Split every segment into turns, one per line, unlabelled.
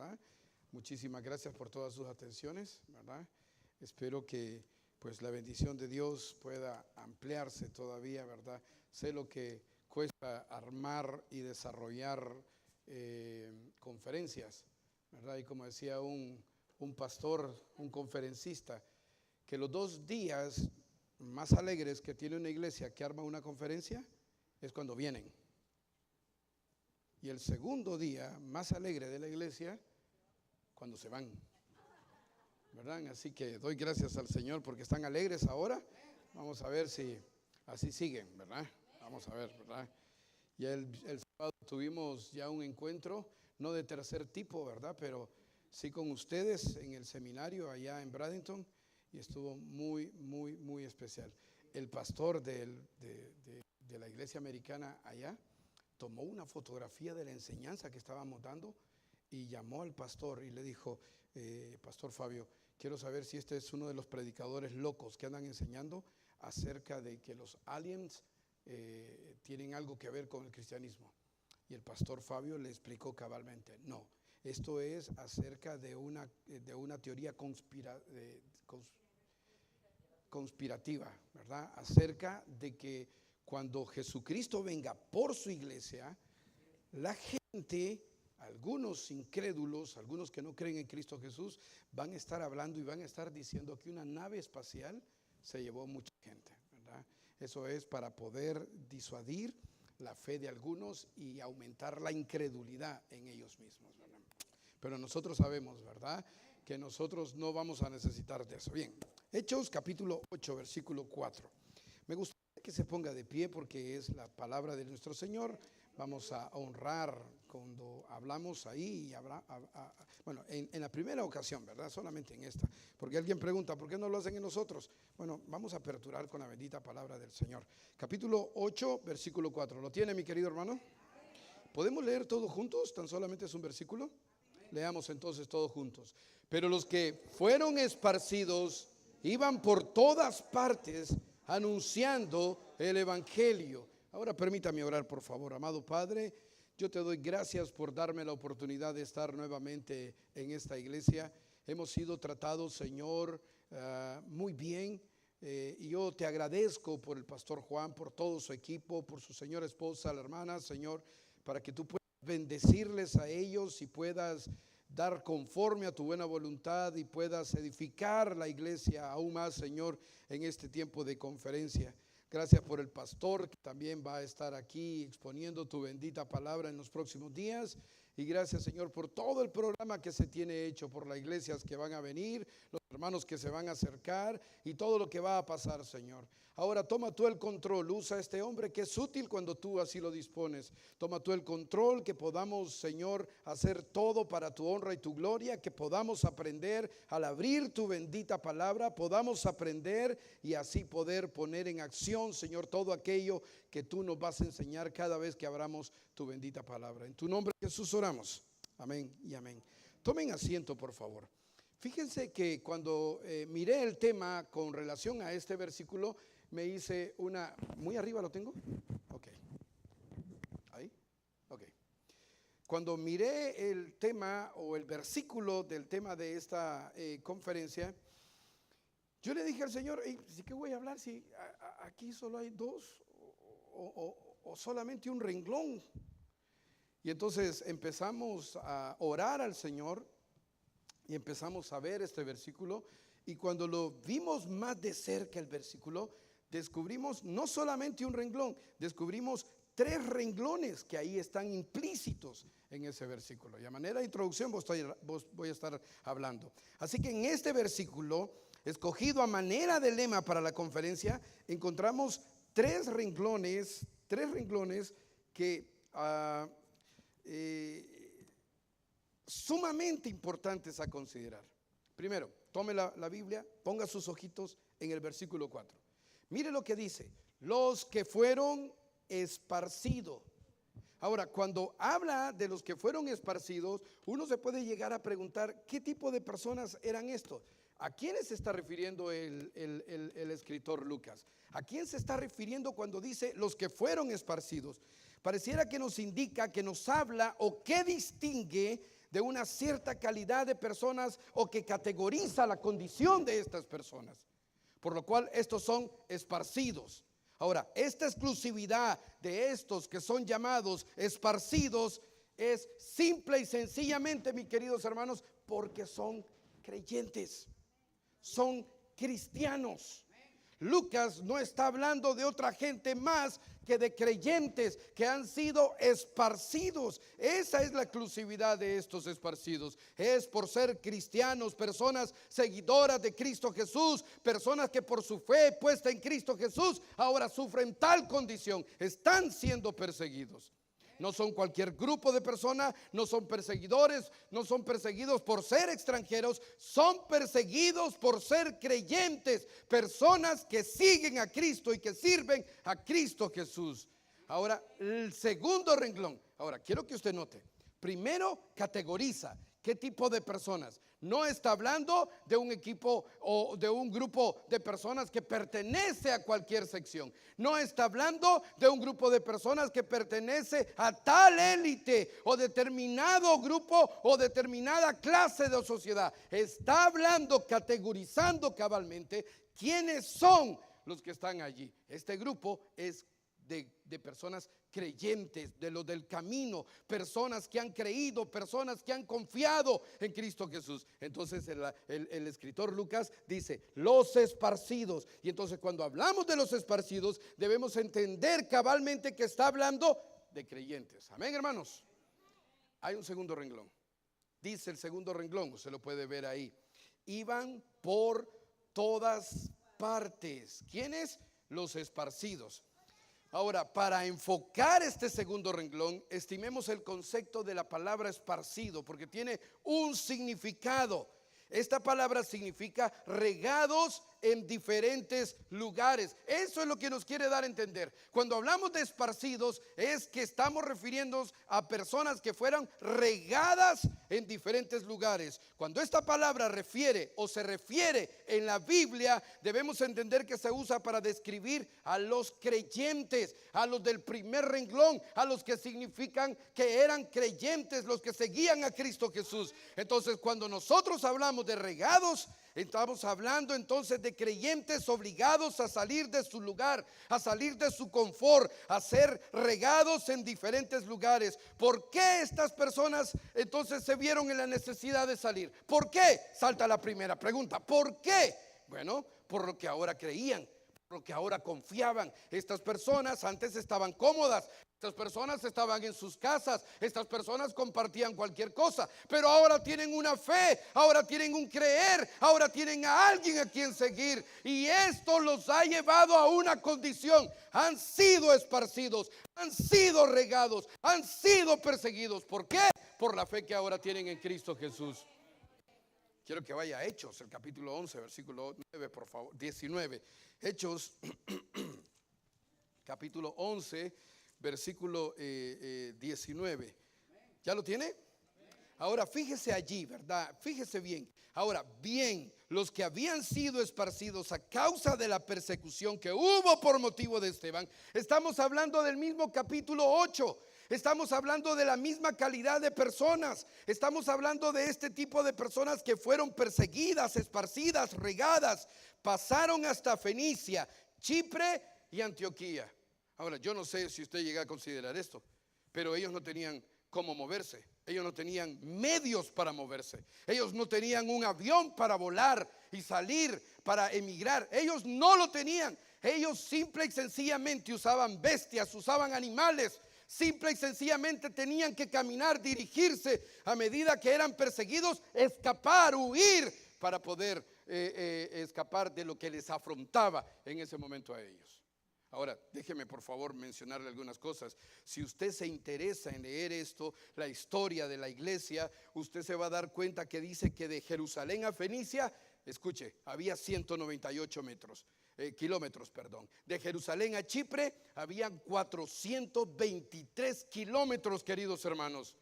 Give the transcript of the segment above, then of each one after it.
¿verdad? Muchísimas gracias por todas sus atenciones, ¿verdad? Espero que pues la bendición de Dios pueda ampliarse todavía, ¿verdad? Sé lo que cuesta armar y desarrollar conferencias, ¿verdad? Y como decía un pastor, un conferencista, que los 2 días más alegres que tiene una iglesia que arma una conferencia es cuando vienen. Y el segundo día más alegre de la iglesia, cuando se van, ¿verdad? Así que doy gracias al Señor porque están alegres ahora. Vamos a ver si así siguen, ¿verdad? Vamos a ver, ¿verdad? Ya el sábado tuvimos ya un encuentro, no de tercer tipo, ¿verdad? Pero sí con ustedes en el seminario allá en Bradenton, y estuvo muy, muy, muy especial. El pastor de la iglesia americana allá tomó una fotografía de la enseñanza que estábamos dando y llamó al pastor y le dijo, Pastor Fabio, quiero saber si este es uno de los predicadores locos que andan enseñando acerca de que los aliens tienen algo que ver con el cristianismo. Y el pastor Fabio le explicó cabalmente, no, esto es acerca de una teoría conspirativa, ¿verdad? Acerca de que cuando Jesucristo venga por su iglesia, la gente, algunos incrédulos, algunos que no creen en Cristo Jesús, van a estar hablando y van a estar diciendo que una nave espacial se llevó mucha gente, ¿verdad? Eso es para poder disuadir la fe de algunos y aumentar la incredulidad en ellos mismos, ¿verdad? Pero nosotros sabemos, ¿verdad?, que nosotros no vamos a necesitar de eso. Bien, Hechos capítulo 8, versículo 4. Me gustaría que se ponga de pie porque es la palabra de nuestro Señor. Vamos a honrar cuando hablamos ahí, bueno, en la primera ocasión, ¿verdad? Solamente en esta. Porque alguien pregunta, ¿por qué no lo hacen en nosotros? Bueno, vamos a aperturar con la bendita palabra del Señor. Capítulo 8, versículo 4. ¿Lo tiene, mi querido hermano? ¿Podemos leer todos juntos? Tan solamente es un versículo. Leamos entonces todos juntos. Pero los que fueron esparcidos iban por todas partes anunciando el evangelio. Ahora permítame orar, por favor. Amado Padre, yo te doy gracias por darme la oportunidad de estar nuevamente en esta iglesia. Hemos sido tratados, Señor, muy bien. Y yo te agradezco por el pastor Juan, por todo su equipo, por su señora esposa, la hermana, Señor, para que tú puedas bendecirles a ellos y puedas dar conforme a tu buena voluntad y puedas edificar la iglesia aún más, Señor, en este tiempo de conferencia. Gracias por el pastor que también va a estar aquí exponiendo tu bendita palabra en los próximos días. Y gracias, Señor, por todo el programa que se tiene hecho, por las iglesias que van a venir, los hermanos que se van a acercar y todo lo que va a pasar, Señor. Ahora toma tú el control, usa a este hombre que es útil cuando tú así lo dispones. Toma tú el control, que podamos, Señor, hacer todo para tu honra y tu gloria, que podamos aprender al abrir tu bendita palabra, podamos aprender y así poder poner en acción, Señor, todo aquello que tú nos vas a enseñar cada vez que abramos tu bendita palabra. En tu nombre, Jesús, oramos. Amén y amén. Tomen asiento, por favor. Fíjense que cuando miré el tema con relación a este versículo, me hice una, muy arriba lo tengo, ok, ahí, ok. Cuando miré el tema o el versículo del tema de esta conferencia, yo le dije al Señor, ¿qué voy a hablar si aquí solo hay 2 o solamente un renglón? Y entonces empezamos a orar al Señor y empezamos a ver este versículo, y cuando lo vimos más de cerca el versículo, descubrimos no solamente un renglón, descubrimos 3 renglones que ahí están implícitos en ese versículo. Y a manera de introducción voy a estar hablando. Así que en este versículo, escogido a manera de lema para la conferencia, encontramos 3 renglones que sumamente importantes a considerar. Primero, tome la Biblia, ponga sus ojitos en el versículo 4. Mire lo que dice: los que fueron esparcidos. Ahora, cuando habla de los que fueron esparcidos, uno se puede llegar a preguntar ¿qué tipo de personas eran estos? ¿A quiénes se está refiriendo el escritor Lucas? ¿A quién se está refiriendo cuando dice los que fueron esparcidos? Pareciera que nos indica, que nos habla o que distingue de una cierta calidad de personas o que categoriza la condición de estas personas. Por lo cual estos son esparcidos. Ahora, esta exclusividad de estos que son llamados esparcidos es simple y sencillamente, mis queridos hermanos, porque son creyentes, son cristianos. Lucas no está hablando de otra gente más que de creyentes que han sido esparcidos. Esa es la exclusividad de estos esparcidos. Es por ser cristianos, personas seguidoras de Cristo Jesús, personas que por su fe puesta en Cristo Jesús ahora sufren tal condición, están siendo perseguidos. No son cualquier grupo de personas, no son perseguidores, no son perseguidos por ser extranjeros, son perseguidos por ser creyentes, personas que siguen a Cristo y que sirven a Cristo Jesús. Ahora, el segundo renglón. Ahora, quiero que usted note. Primero, categoriza qué tipo de personas. No está hablando de un equipo o de un grupo de personas que pertenece a cualquier sección. No está hablando de un grupo de personas que pertenece a tal élite o determinado grupo o determinada clase de sociedad. Está hablando, categorizando cabalmente quiénes son los que están allí. Este grupo es de personas creyentes, de los del camino, personas que han creído, personas que han confiado en Cristo Jesús. Entonces el escritor Lucas dice los esparcidos, y entonces cuando hablamos de los esparcidos debemos entender cabalmente que está hablando de creyentes. Amén, hermanos. Hay un segundo renglón. Dice el segundo renglón, usted lo puede ver ahí. Iban por todas partes. ¿Quiénes? Los esparcidos. Ahora, para enfocar este segundo renglón, estimemos el concepto de la palabra esparcido, porque tiene un significado. Esta palabra significa regados en diferentes lugares. Eso es lo que nos quiere dar a entender. Cuando hablamos de esparcidos, es que estamos refiriéndonos a personas que fueran regadas en diferentes lugares. Cuando esta palabra refiere o se refiere en la Biblia, debemos entender que se usa para describir a los creyentes, a los del primer renglón, a los que significan que eran creyentes, los que seguían a Cristo Jesús. Entonces, cuando nosotros hablamos de regados, estamos hablando entonces de creyentes obligados a salir de su lugar, a salir de su confort, a ser regados en diferentes lugares. ¿Por qué estas personas entonces se vieron en la necesidad de salir? ¿Por qué? Salta la primera pregunta. ¿Por qué? Bueno, por lo que ahora creían, por lo que ahora confiaban. Estas personas antes estaban cómodas. Estas personas estaban en sus casas, estas personas compartían cualquier cosa, pero ahora tienen una fe, ahora tienen un creer, ahora tienen a alguien a quien seguir, y esto los ha llevado a una condición. Han sido esparcidos, han sido regados, han sido perseguidos. ¿Por qué? Por la fe que ahora tienen en Cristo Jesús. Quiero que vaya a Hechos, el capítulo 11, versículo 9, por favor, 19. Hechos, capítulo 11, versículo 19. ¿Ya lo tiene? Ahora fíjese allí, ¿verdad? Fíjese bien. Ahora bien, los que habían sido esparcidos a causa de la persecución que hubo por motivo de Esteban, estamos hablando del mismo capítulo 8. Estamos hablando de la misma calidad de personas. Estamos hablando de este tipo de personas que fueron perseguidas, esparcidas, regadas, pasaron hasta Fenicia, Chipre y Antioquía. Ahora, yo no sé si usted llega a considerar esto, pero ellos no tenían cómo moverse. Ellos no tenían medios para moverse. Ellos no tenían un avión para volar y salir para emigrar. Ellos no lo tenían. Ellos simple y sencillamente usaban bestias, usaban animales. Simple y sencillamente tenían que caminar, dirigirse a medida que eran perseguidos, escapar, huir para poder escapar de lo que les afrontaba en ese momento a ellos. Ahora, déjeme por favor mencionarle algunas cosas. Si usted se interesa en leer esto, la historia de la iglesia, usted se va a dar cuenta que dice que de Jerusalén a Fenicia, escuche, había 198 kilómetros. De Jerusalén a Chipre habían 423 kilómetros, queridos hermanos.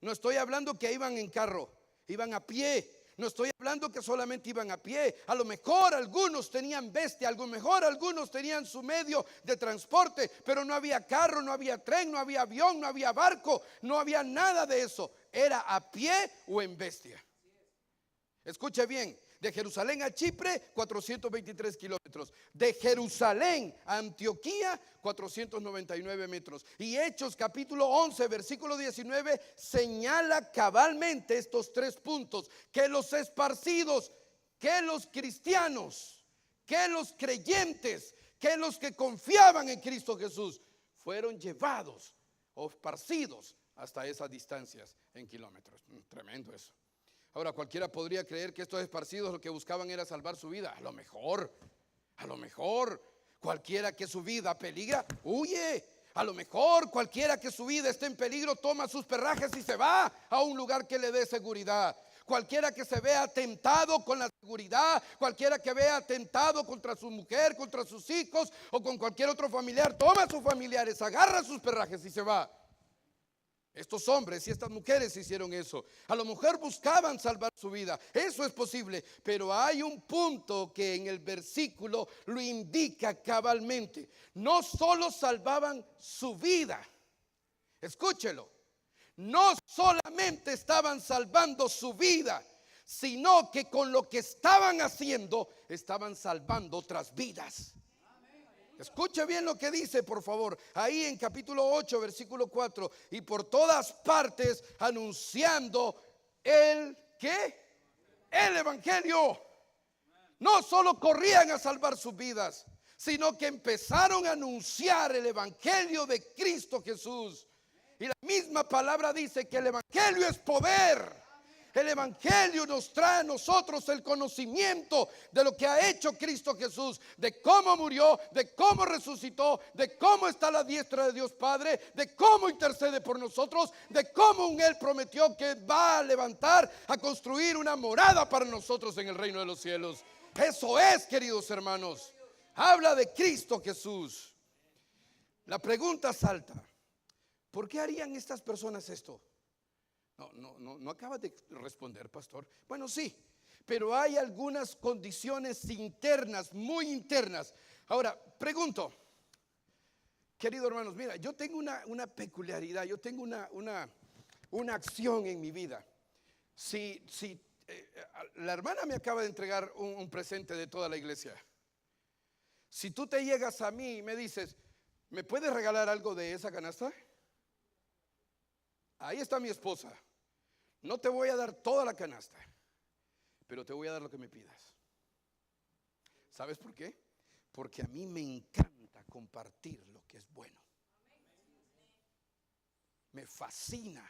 No estoy hablando que iban en carro, iban a pie. No estoy hablando que solamente iban a pie. A lo mejor algunos tenían bestia, a lo mejor algunos tenían su medio de transporte, pero no había carro, no había tren, no había avión, no había barco, no había nada de eso. era a pie o en bestia. Escuche bien, de Jerusalén a Chipre 423 kilómetros, de Jerusalén a Antioquía 499 metros. Y Hechos capítulo 11 versículo 19 señala cabalmente estos 3 puntos: que los esparcidos, que los cristianos, que los creyentes, que los que confiaban en Cristo Jesús fueron llevados o esparcidos hasta esas distancias en kilómetros. Tremendo eso. Ahora, cualquiera podría creer que estos esparcidos lo que buscaban era salvar su vida. A lo mejor, cualquiera que su vida peligra, huye. A lo mejor cualquiera que su vida esté en peligro toma sus perrajes y se va a un lugar que le dé seguridad. Cualquiera que se vea atentado con la seguridad, cualquiera que vea atentado contra su mujer, contra sus hijos o con cualquier otro familiar, toma a sus familiares, agarra sus perrajes y se va. Estos hombres y estas mujeres hicieron eso. A lo mejor buscaban salvar su vida. Eso es posible. Pero hay un punto que en el versículo lo indica cabalmente. No solo salvaban su vida. Escúchelo. No solamente estaban salvando su vida, sino que con lo que estaban haciendo estaban salvando otras vidas. Escuche bien lo que dice, por favor, ahí en capítulo 8 versículo 4: y por todas partes anunciando el evangelio. No solo corrían a salvar sus vidas, sino que empezaron a anunciar el evangelio de Cristo Jesús. Y la misma palabra dice que el evangelio es poder. El evangelio nos trae a nosotros el conocimiento de lo que ha hecho Cristo Jesús, de cómo murió, de cómo resucitó, de cómo está a la diestra de Dios Padre, de cómo intercede por nosotros, de cómo Él prometió que va a levantar, a construir una morada para nosotros en el reino de los cielos. Eso es, queridos hermanos, habla de Cristo Jesús. La pregunta salta: ¿por qué harían estas personas esto? No acabas de responder, pastor. Bueno, sí, pero hay algunas condiciones internas, muy internas. Ahora, pregunto, queridos hermanos, mira, yo tengo una peculiaridad, yo tengo una acción en mi vida. Si la hermana me acaba de entregar un presente de toda la iglesia. Si tú te llegas a mí y me dices, ¿me puedes regalar algo de esa canasta? Ahí está mi esposa. No te voy a dar toda la canasta, pero te voy a dar lo que me pidas. ¿Sabes por qué? Porque a mí me encanta compartir lo que es bueno. Me fascina.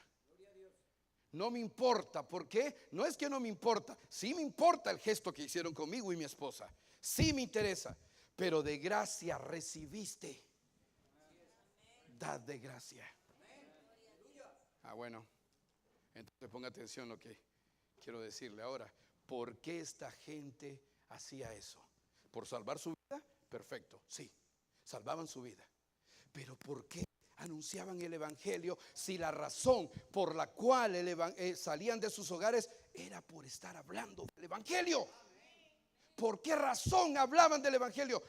No me importa. ¿Por qué? No es que no me importa. Sí me importa el gesto que hicieron conmigo y mi esposa. Sí me interesa. Pero de gracia recibiste. Dad de gracia. Bueno. Entonces ponga atención a lo que quiero decirle ahora. ¿Por qué esta gente hacía eso? ¿Por salvar su vida? Perfecto, sí, salvaban su vida. Pero ¿por qué anunciaban el evangelio si la razón por la cual salían de sus hogares era por estar hablando del evangelio? ¿Por qué razón hablaban del evangelio?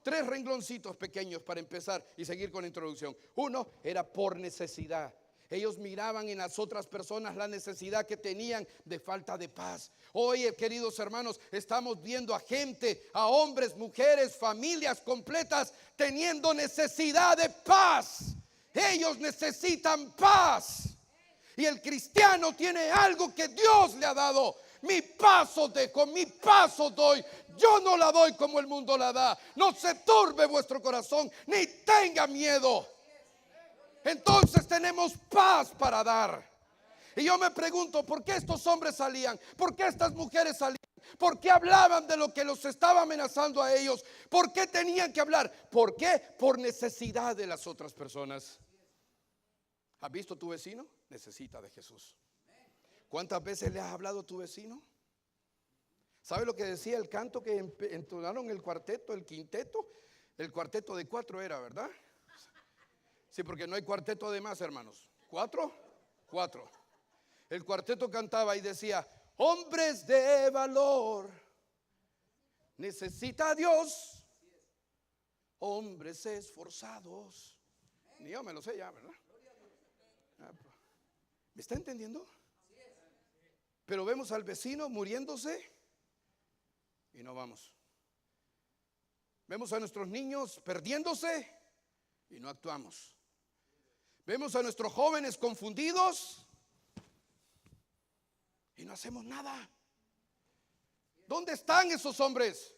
3 rengloncitos pequeños para empezar y seguir con la introducción. 1, era por necesidad. Ellos miraban en las otras personas la necesidad que tenían de falta de paz. Hoy, queridos hermanos, estamos viendo a gente, a hombres, mujeres, familias completas teniendo necesidad de paz. Ellos necesitan paz. Y el cristiano tiene algo que Dios le ha dado. Mi paz os dejo, mi paz os doy. Yo no la doy como el mundo la da. No se turbe vuestro corazón, ni tenga miedo. Entonces tenemos paz para dar. Y yo me pregunto, ¿por qué estos hombres salían? ¿Por qué estas mujeres salían? ¿Por qué hablaban de lo que los estaba amenazando a ellos? ¿Por qué tenían que hablar? ¿Por qué? Por necesidad de las otras personas. ¿Has visto tu vecino? Necesita de Jesús. ¿Cuántas veces le has hablado a tu vecino? ¿Sabe lo que decía el canto que entonaron el cuarteto, el quinteto? El cuarteto de 4 era, ¿verdad? Sí, porque no hay cuarteto de más, hermanos. 4. El cuarteto cantaba y decía: hombres de valor, necesita Dios, hombres esforzados. Ni yo me lo sé ya, ¿verdad? ¿Me está entendiendo? Pero vemos al vecino muriéndose y no vamos. Vemos a nuestros niños perdiéndose y no actuamos. Vemos a nuestros jóvenes confundidos y no hacemos nada. ¿Dónde están esos hombres?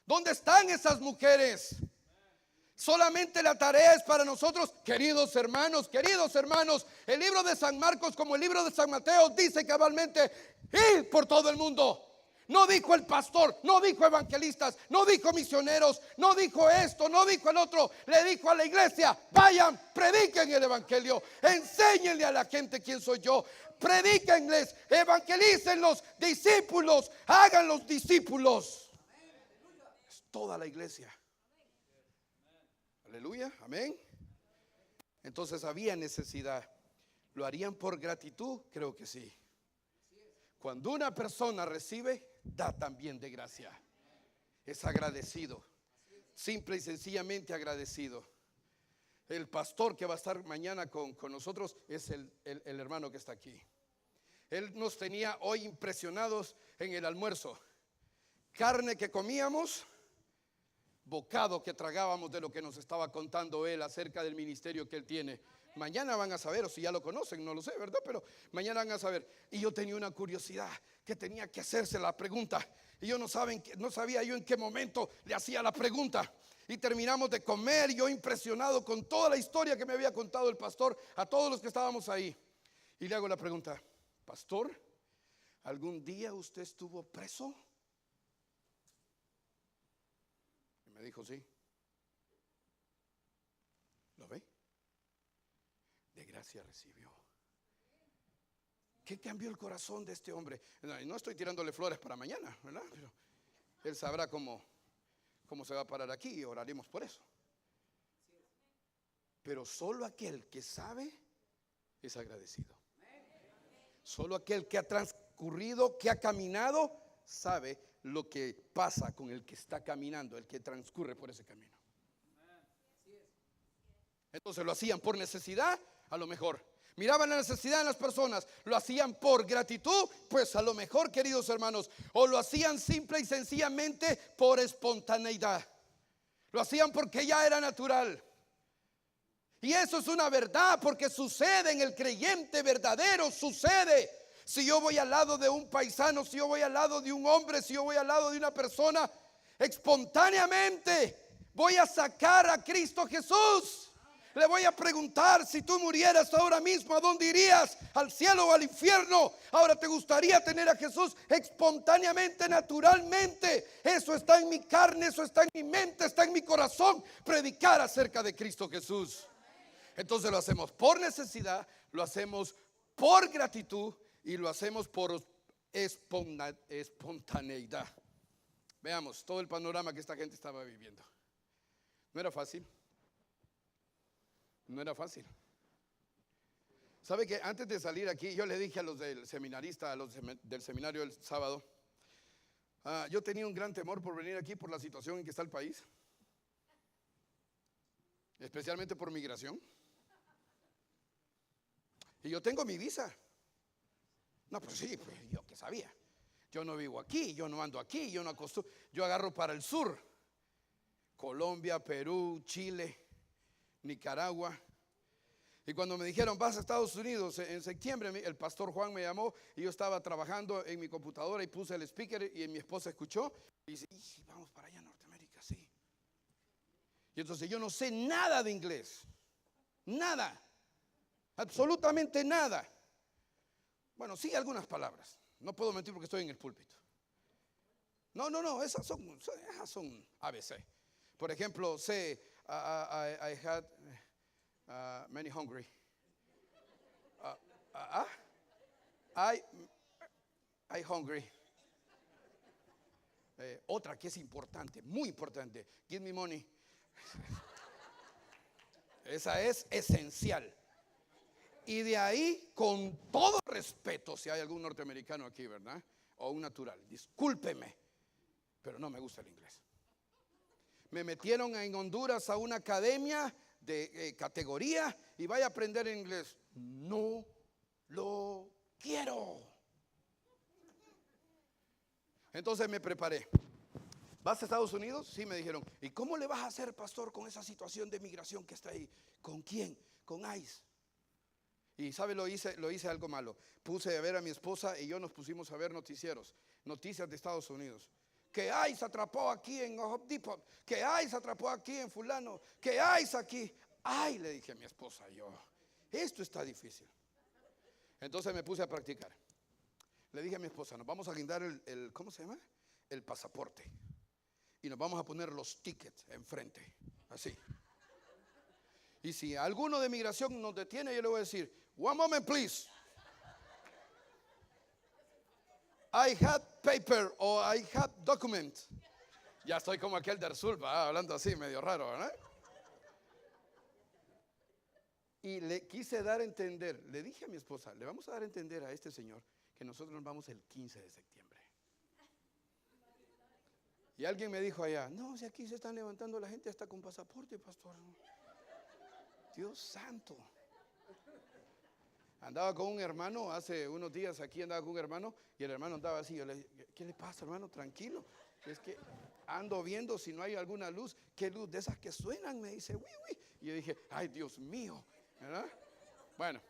¿Dónde están esas mujeres? Solamente la tarea es para nosotros, queridos hermanos, el libro de San Marcos como el libro de San Mateo dice cabalmente, ir por todo el mundo. No dijo el pastor, no dijo evangelistas, no dijo misioneros, no dijo esto, no dijo el otro. Le dijo a la iglesia, vayan, prediquen el evangelio, enséñenle a la gente quién soy yo, predíquenles, evangelicen los discípulos, hagan los discípulos. Es toda la iglesia. Aleluya, amén. Entonces había necesidad. ¿Lo harían por gratitud? Creo que sí. Cuando una persona recibe, da también de gracia. Es agradecido. Simple y sencillamente agradecido. El pastor que va a estar mañana con nosotros es el hermano que está aquí. Él nos tenía hoy impresionados en el almuerzo. Carne que comíamos, bocado que tragábamos de lo que nos estaba contando él acerca del ministerio que él tiene. Mañana van a saber, o si ya lo conocen, no lo sé, ¿verdad? Pero mañana van a saber. Y yo tenía una curiosidad que tenía que hacerse la pregunta. Y yo no sabía yo en qué momento le hacía la pregunta. Y terminamos de comer, y yo impresionado con toda la historia que me había contado el pastor a todos los que estábamos ahí. Y le hago la pregunta, pastor, ¿algún día usted estuvo preso? Y me dijo, sí. ¿Lo ve? De gracia recibió. ¿Qué cambió el corazón de este hombre? No estoy tirándole flores para mañana, ¿verdad? Pero él sabrá cómo se va a parar aquí y oraremos por eso. Pero solo aquel que sabe es agradecido. Solo aquel que ha transcurrido, que ha caminado, sabe lo que pasa con el que está caminando, el que transcurre por ese camino. Entonces lo hacían por necesidad, a lo mejor. Miraban la necesidad en las personas, lo hacían por gratitud, pues a lo mejor, queridos hermanos, o lo hacían simple y sencillamente por espontaneidad. Lo hacían porque ya era natural. Y eso es una verdad, porque sucede en el creyente verdadero, sucede. Si yo voy al lado de un paisano, si yo voy al lado de un hombre, si yo voy al lado de una persona, espontáneamente voy a sacar a Cristo Jesús. Le voy a preguntar, si tú murieras ahora mismo, ¿a dónde irías? ¿Al cielo o al infierno? Ahora, ¿te gustaría tener a Jesús? Espontáneamente, naturalmente. Eso está en mi carne, eso está en mi mente, está en mi corazón. Predicar acerca de Cristo Jesús. Entonces lo hacemos por necesidad, lo hacemos por gratitud y lo hacemos por espontaneidad. Veamos todo el panorama que esta gente estaba viviendo. No era fácil. No era fácil. ¿Sabe que antes de salir aquí, yo le dije a los del seminarista, a los del seminario el sábado, yo tenía un gran temor por venir aquí por la situación en que está el país, especialmente por migración. Y yo tengo mi visa. No, pues sí, pues yo qué sabía. Yo no vivo aquí, yo no ando aquí, yo no acostumbro. Yo agarro para el sur, Colombia, Perú, Chile, Nicaragua. Y cuando me dijeron vas a Estados Unidos en septiembre, el pastor Juan me llamó y yo estaba trabajando en mi computadora y puse el speaker y mi esposa escuchó y dice, vamos para allá a Norteamérica, sí. Y entonces yo no sé nada de inglés, nada, absolutamente nada. Bueno, sí, algunas palabras, no puedo mentir porque estoy en el púlpito. No, esas son ABC. Por ejemplo, sé I had many hungry. I hungry. Otra que es importante, muy importante. Give me money. Esa es esencial. Y de ahí, con todo respeto, si hay algún norteamericano aquí, ¿verdad? O un natural, discúlpeme, pero no me gusta el inglés. Me metieron en Honduras a una academia de categoría y vaya a aprender inglés. No lo quiero. Entonces me preparé. ¿Vas a Estados Unidos? Sí, me dijeron. ¿Y cómo le vas a hacer, pastor, con esa situación de migración que está ahí? ¿Con quién? Con ICE. Y sabe, lo hice algo malo. Puse a ver a mi esposa y yo nos pusimos a ver noticias de Estados Unidos. Que ICE atrapó aquí en Home Depot, que ICE atrapó aquí en fulano, que ICE aquí. Ay, le dije a mi esposa, esto está difícil. Entonces me puse a practicar. Le dije a mi esposa, nos vamos a guindar ¿cómo se llama? El pasaporte. Y nos vamos a poner los tickets enfrente, así. Y si alguno de migración nos detiene, yo le voy a decir, one moment please. I had paper o I had document. Ya estoy como aquel del sur, hablando así, medio raro, ¿verdad? Y le quise dar a entender, le dije a mi esposa, le vamos a dar a entender a este señor que nosotros nos vamos el 15 de septiembre. Y alguien me dijo allá, no, si aquí se están levantando la gente hasta con pasaporte, pastor. Dios santo. Andaba con un hermano, hace unos días aquí andaba con un hermano, y el hermano andaba así. Yo le dije, ¿qué le pasa, hermano? Tranquilo. Es que ando viendo si no hay alguna luz. ¿Qué luz? De esas que suenan, me dice, uy, uy. Y yo dije, ay, Dios mío, ¿verdad? Bueno,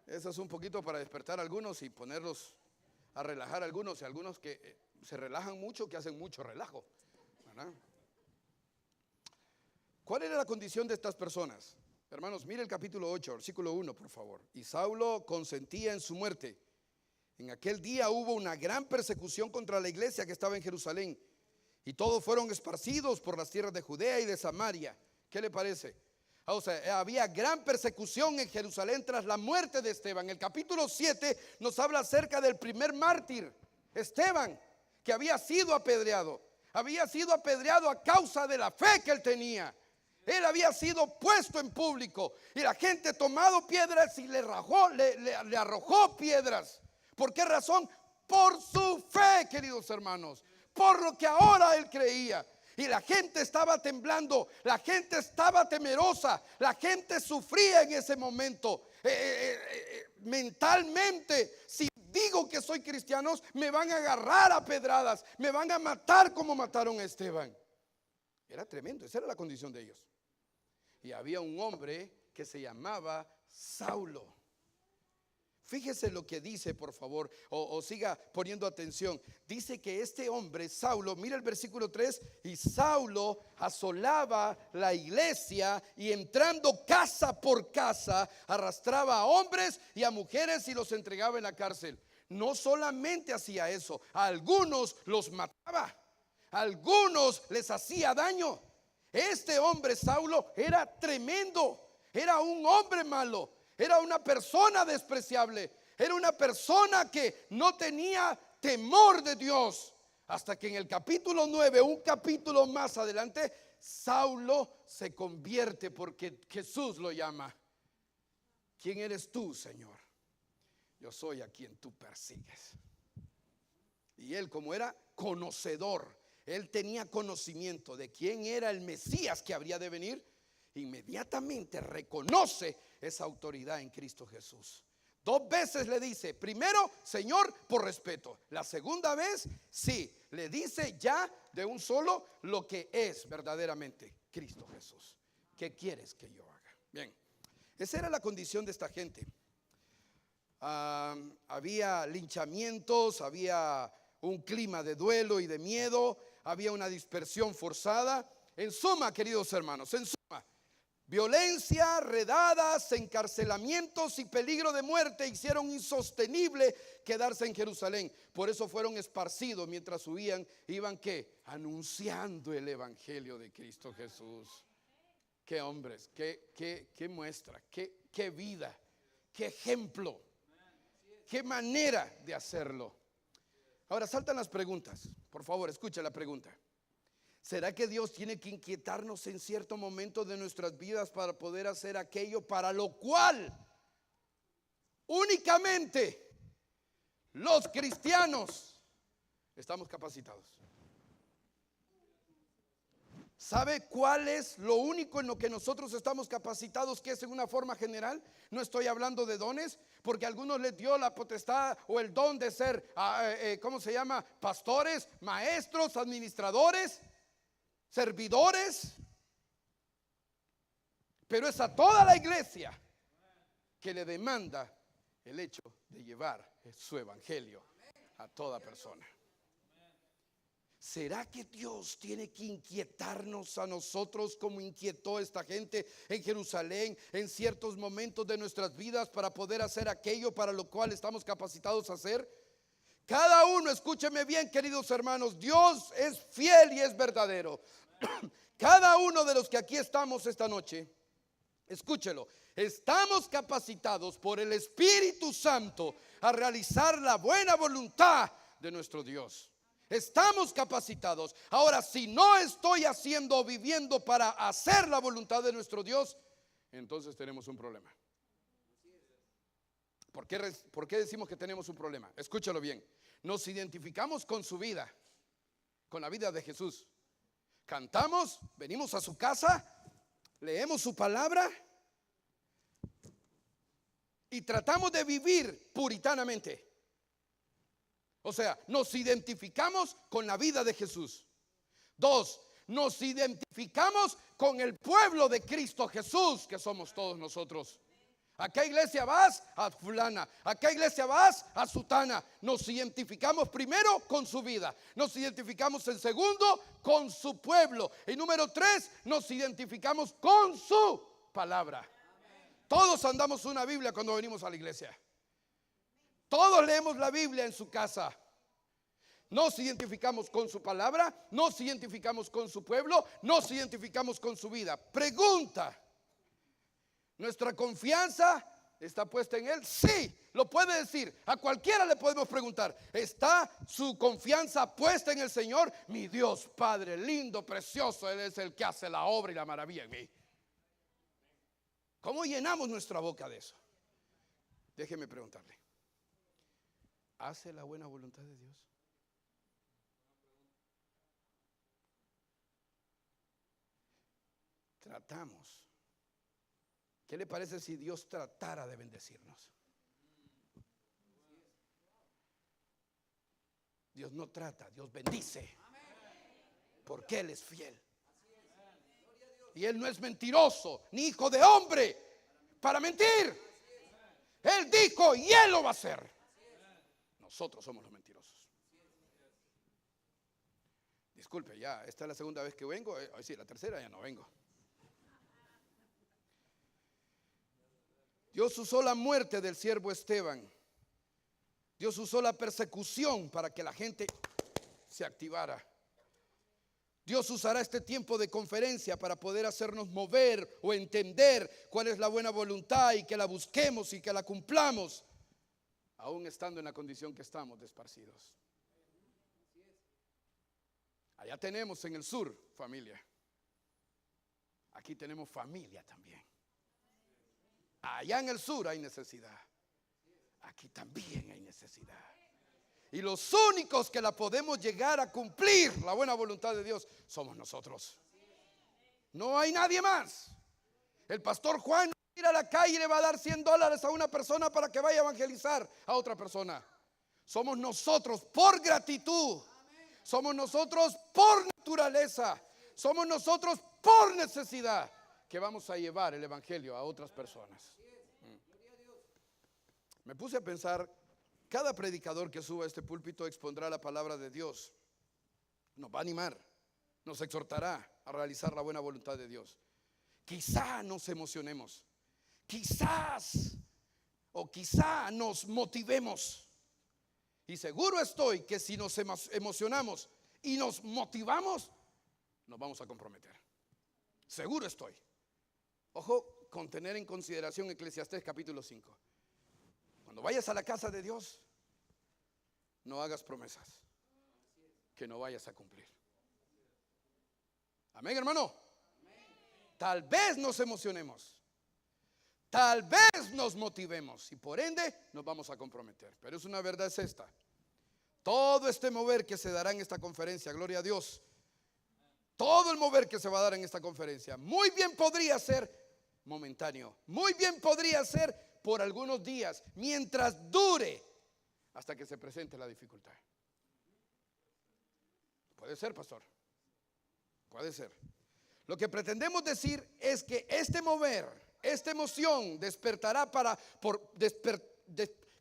eso es un poquito para despertar a algunos y ponerlos a relajar a algunos, y algunos que se relajan mucho, que hacen mucho relajo, ¿verdad? ¿Cuál era la condición de estas personas? Hermanos, mire el capítulo 8, versículo 1, por favor. Y Saulo consentía en su muerte. En aquel día hubo una gran persecución contra la iglesia que estaba en Jerusalén, y todos fueron esparcidos por las tierras de Judea y de Samaria. ¿Qué le parece? O sea, había gran persecución en Jerusalén tras la muerte de Esteban. El capítulo 7 nos habla acerca del primer mártir, Esteban, que había sido apedreado. Había sido apedreado a causa de la fe que él tenía. Él había sido puesto en público y la gente tomado piedras y le arrojó piedras. ¿Por qué razón? Por su fe, queridos hermanos, por lo que ahora él creía. Y la gente estaba temblando, la gente estaba temerosa, la gente sufría en ese momento. Mentalmente, si digo que soy cristiano, me van a agarrar a pedradas, me van a matar como mataron a Esteban. Era tremendo, esa era la condición de ellos. Y había un hombre que se llamaba Saulo. Fíjese lo que dice, por favor, o siga poniendo atención. Dice que este hombre, Saulo, mira el versículo 3, y Saulo asolaba la iglesia y entrando casa por casa, arrastraba a hombres y a mujeres y los entregaba en la cárcel. No solamente hacía eso, a algunos los mataba, a algunos les hacía daño. Este hombre, Saulo, era tremendo, era un hombre malo. Era una persona despreciable. Era una persona que no tenía temor de Dios. Hasta que en el capítulo 9, un capítulo más adelante, Saulo se convierte porque Jesús lo llama. ¿Quién eres tú, Señor? Yo soy a quien tú persigues. Y él, como era conocedor, él tenía conocimiento de quién era el Mesías que habría de venir, inmediatamente reconoce esa autoridad en Cristo Jesús. 2 veces le dice, primero, Señor, por respeto. La segunda vez, sí, le dice ya de un solo lo que es verdaderamente Cristo Jesús. ¿Qué quieres que yo haga? Bien, esa era la condición de esta gente. Había linchamientos, había un clima de duelo y de miedo, había una dispersión forzada. En suma, queridos hermanos, en suma, violencia, redadas, encarcelamientos y peligro de muerte hicieron insostenible quedarse en Jerusalén. Por eso fueron esparcidos mientras huían, iban ¿qué? Anunciando el evangelio de Cristo Jesús. Qué hombres, qué muestra, qué vida, qué ejemplo, qué manera de hacerlo. Ahora saltan las preguntas. Por favor, escucha la pregunta. ¿Será que Dios tiene que inquietarnos en cierto momento de nuestras vidas para poder hacer aquello para lo cual únicamente los cristianos estamos capacitados? ¿Sabe cuál es lo único en lo que nosotros estamos capacitados, que es en una forma general? No estoy hablando de dones, porque a algunos les dio la potestad o el don de ser, ¿cómo se llama? Pastores, maestros, administradores, servidores. Pero es a toda la iglesia que le demanda el hecho de llevar su evangelio a toda persona. ¿Será que Dios tiene que inquietarnos a nosotros como inquietó esta gente en Jerusalén en ciertos momentos de nuestras vidas para poder hacer aquello para lo cual estamos capacitados a hacer? Cada uno, escúcheme bien, queridos hermanos, Dios es fiel y es verdadero. Cada uno de los que aquí estamos esta noche, escúchelo, estamos capacitados por el Espíritu Santo a realizar la buena voluntad de nuestro Dios. Estamos capacitados. Ahora, si no estoy haciendo o viviendo para hacer la voluntad de nuestro Dios, entonces tenemos un problema. ¿Por qué decimos que tenemos un problema? Escúchalo bien. Nos identificamos con su vida, con la vida de Jesús. Cantamos, venimos a su casa, leemos su palabra y tratamos de vivir puritanamente. O sea, nos identificamos con la vida de Jesús. 2, nos identificamos con el pueblo de Cristo Jesús, que somos todos nosotros. ¿A qué iglesia vas? A fulana. ¿A qué iglesia vas? A sutana. Nos identificamos primero con su vida. Nos identificamos en segundo con su pueblo. Y número 3, nos identificamos con su palabra. Todos andamos una Biblia cuando venimos a la iglesia. Todos leemos la Biblia en su casa. Nos identificamos con su palabra, nos identificamos con su pueblo, nos identificamos con su vida. Pregunta: ¿nuestra confianza está puesta en Él? Sí, lo puede decir. A cualquiera le podemos preguntar: ¿está su confianza puesta en el Señor? Mi Dios Padre lindo, precioso, Él es el que hace la obra y la maravilla en mí. ¿Cómo llenamos nuestra boca de eso? Déjeme preguntarle: ¿hace la buena voluntad de Dios? Tratamos. ¿Qué le parece si Dios tratara de bendecirnos? Dios no trata, Dios bendice, porque Él es fiel. Y Él no es mentiroso, ni hijo de hombre para mentir. Él dijo y Él lo va a hacer. Nosotros somos los mentirosos. Disculpe, ya, esta es la segunda vez que vengo. Sí, la tercera ya no vengo. Dios usó la muerte del siervo Esteban. Dios usó la persecución para que la gente se activara. Dios usará este tiempo de conferencia para poder hacernos mover o entender cuál es la buena voluntad y que la busquemos y que la cumplamos, aún estando en la condición que estamos de esparcidos. Allá tenemos en el sur familia. Aquí tenemos familia también. Allá en el sur hay necesidad. Aquí también hay necesidad. Y los únicos que la podemos llegar a cumplir, la buena voluntad de Dios, somos nosotros. No hay nadie más. El pastor Juan no va a ir a la calle y le va a dar $100 a una persona para que vaya a evangelizar a otra persona. Somos nosotros por gratitud. Somos nosotros por naturaleza. Somos nosotros por necesidad que vamos a llevar el evangelio a otras personas. Me puse a pensar, cada predicador que suba a este púlpito expondrá la palabra de Dios. Nos va a animar, nos exhortará a realizar la buena voluntad de Dios. Quizá nos emocionemos, quizás o quizá nos motivemos. Y seguro estoy que si nos emocionamos y nos motivamos, nos vamos a comprometer. Seguro estoy. Ojo con tener en consideración Eclesiastés capítulo 5. Cuando vayas a la casa de Dios, no hagas promesas que no vayas a cumplir. Amén, hermano. Tal vez nos emocionemos, tal vez nos motivemos y por ende nos vamos a comprometer. Pero es una verdad, es esta: todo este mover que se dará en esta conferencia, gloria a Dios, todo el mover que se va a dar en esta conferencia, muy bien podría ser momentáneo, muy bien podría ser por algunos días, mientras dure, hasta que se presente la dificultad. Puede ser, pastor, puede ser. Lo que pretendemos decir es que este mover, esta emoción despertará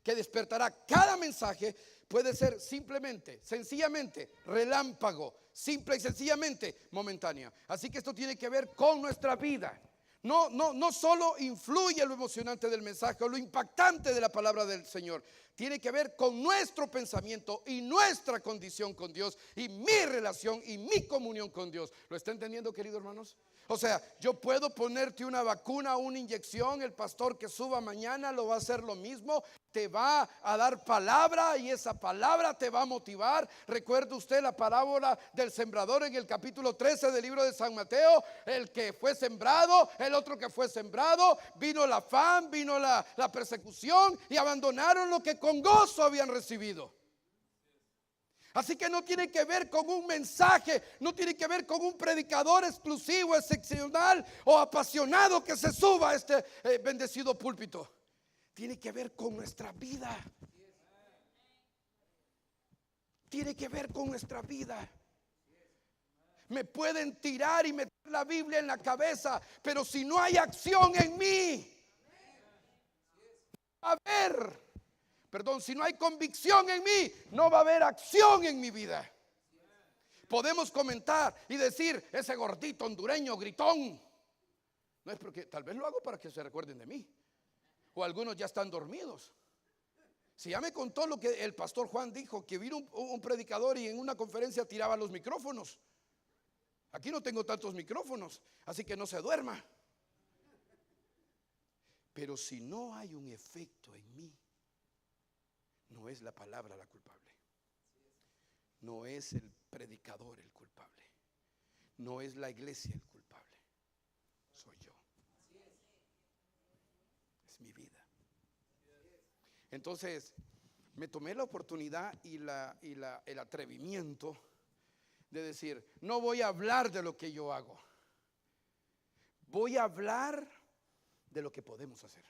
que despertará cada mensaje, puede ser simplemente, sencillamente, relámpago, simple y sencillamente momentánea. Así que esto tiene que ver con nuestra vida. No solo influye lo emocionante del mensaje o lo impactante de la palabra del Señor. Tiene que ver con nuestro pensamiento y nuestra condición con Dios y mi relación y mi comunión con Dios. ¿Lo está entendiendo, queridos hermanos? O sea, yo puedo ponerte una vacuna, una inyección, el pastor que suba mañana lo va a hacer lo mismo, te va a dar palabra y esa palabra te va a motivar. Recuerda usted la parábola del sembrador en el capítulo 13 del libro de San Mateo, el que fue sembrado, el otro que fue sembrado, vino el afán, vino la persecución y abandonaron lo que con gozo habían recibido. Así que no tiene que ver con un mensaje, no tiene que ver con un predicador exclusivo, excepcional o apasionado que se suba a este bendecido púlpito. Tiene que ver con nuestra vida. Tiene que ver con nuestra vida. Me pueden tirar y meter la Biblia en la cabeza, pero si no hay acción en mí, si no hay convicción en mí, no va a haber acción en mi vida. Podemos comentar y decir, ese gordito hondureño gritón. No es porque, tal vez lo hago para que se recuerden de mí. O algunos ya están dormidos. Si ya me contó lo que el pastor Juan dijo, que vino un predicador y en una conferencia tiraba los micrófonos. Aquí no tengo tantos micrófonos, así que no se duerma. Pero si no hay un efecto en mí, no es la palabra la culpable. No es el predicador el culpable. No es la iglesia el culpable. Soy yo. Es mi vida. Entonces, me tomé la oportunidad y el atrevimiento de decir, no voy a hablar de lo que yo hago. Voy a hablar de lo que podemos hacer.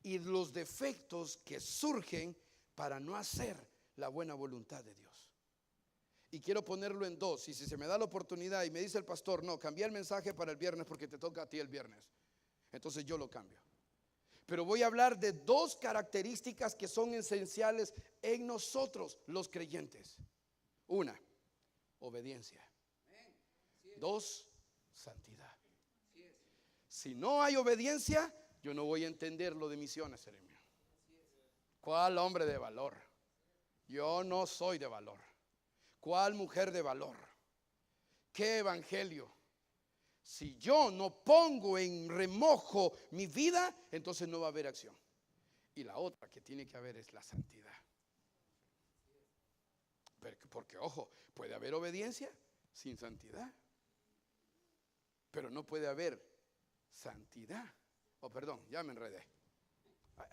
Y los defectos que surgen para no hacer la buena voluntad de Dios. Y quiero ponerlo en dos. Y si se me da la oportunidad y me dice el pastor, no, cambia el mensaje para el viernes porque te toca a ti el viernes, entonces yo lo cambio. Pero voy a hablar de dos características que son esenciales en nosotros los creyentes. Una, obediencia. Dos, santidad. Si no hay obediencia, yo no voy a entender lo de misiones, hermano. ¿Cuál hombre de valor? Yo no soy de valor. ¿Cuál mujer de valor? ¿Qué evangelio? Si yo no pongo en remojo mi vida, entonces no va a haber acción. Y la otra que tiene que haber es la santidad. Porque ojo, puede haber obediencia sin santidad, pero no puede haber santidad. Perdón, ya me enredé.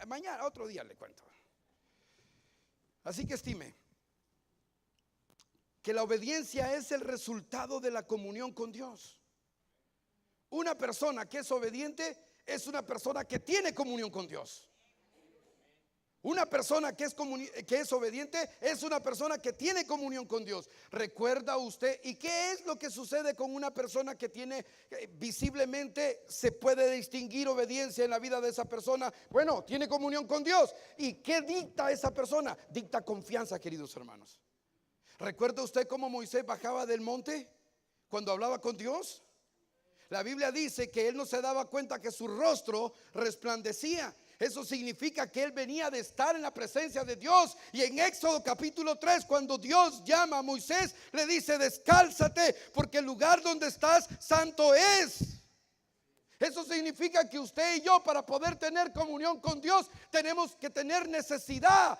Mañana, otro día le cuento. Así que estime que la obediencia es el resultado de la comunión con Dios. Una persona que es obediente es una persona que tiene comunión con Dios. Una persona que es obediente es una persona que tiene comunión con Dios. ¿Recuerda usted? ¿Y qué es lo que sucede con una persona que tiene visiblemente se puede distinguir obediencia en la vida de esa persona? Bueno, tiene comunión con Dios. ¿Y qué dicta esa persona? Dicta confianza, queridos hermanos. ¿Recuerda usted cómo Moisés bajaba del monte cuando hablaba con Dios? La Biblia dice que él no se daba cuenta que su rostro resplandecía. Eso significa que él venía de estar en la presencia de Dios. Y en Éxodo capítulo 3, cuando Dios llama a Moisés, le dice: descálzate, porque el lugar donde estás santo es. Eso significa que usted y yo, para poder tener comunión con Dios, tenemos que tener santidad.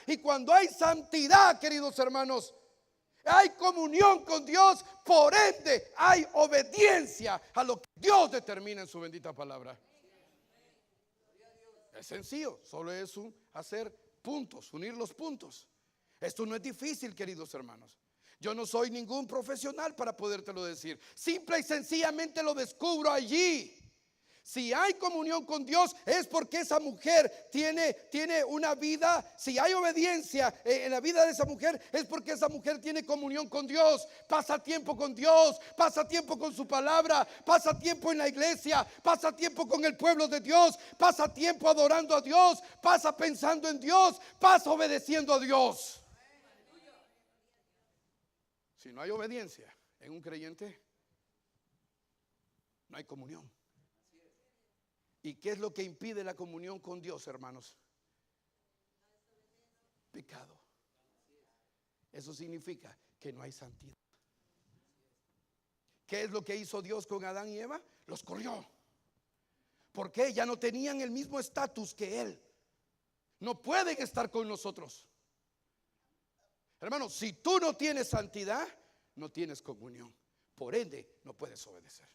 Y cuando hay santidad, queridos hermanos, hay comunión con Dios, por ende hay obediencia a lo que Dios determina en su bendita palabra. Es sencillo, solo es hacer puntos, unir los puntos. Esto no es difícil, queridos hermanos. Yo no soy ningún profesional para podértelo decir. Simple y sencillamente lo descubro allí. Si hay comunión con Dios es porque esa mujer tiene una vida. Si hay obediencia en la vida de esa mujer es porque esa mujer tiene comunión con Dios. Pasa tiempo con Dios, pasa tiempo con su palabra, pasa tiempo en la iglesia, pasa tiempo con el pueblo de Dios, pasa tiempo adorando a Dios, pasa pensando en Dios, pasa obedeciendo a Dios. Si no hay obediencia en un creyente, no hay comunión. ¿Y qué es lo que impide la comunión con Dios, hermanos? Pecado. Eso significa que no hay santidad. ¿Qué es lo que hizo Dios con Adán y Eva? Los corrió. ¿Por qué? Ya no tenían el mismo estatus que Él. No pueden estar con nosotros. Hermanos, si tú no tienes santidad, no tienes comunión. Por ende, no puedes obedecer.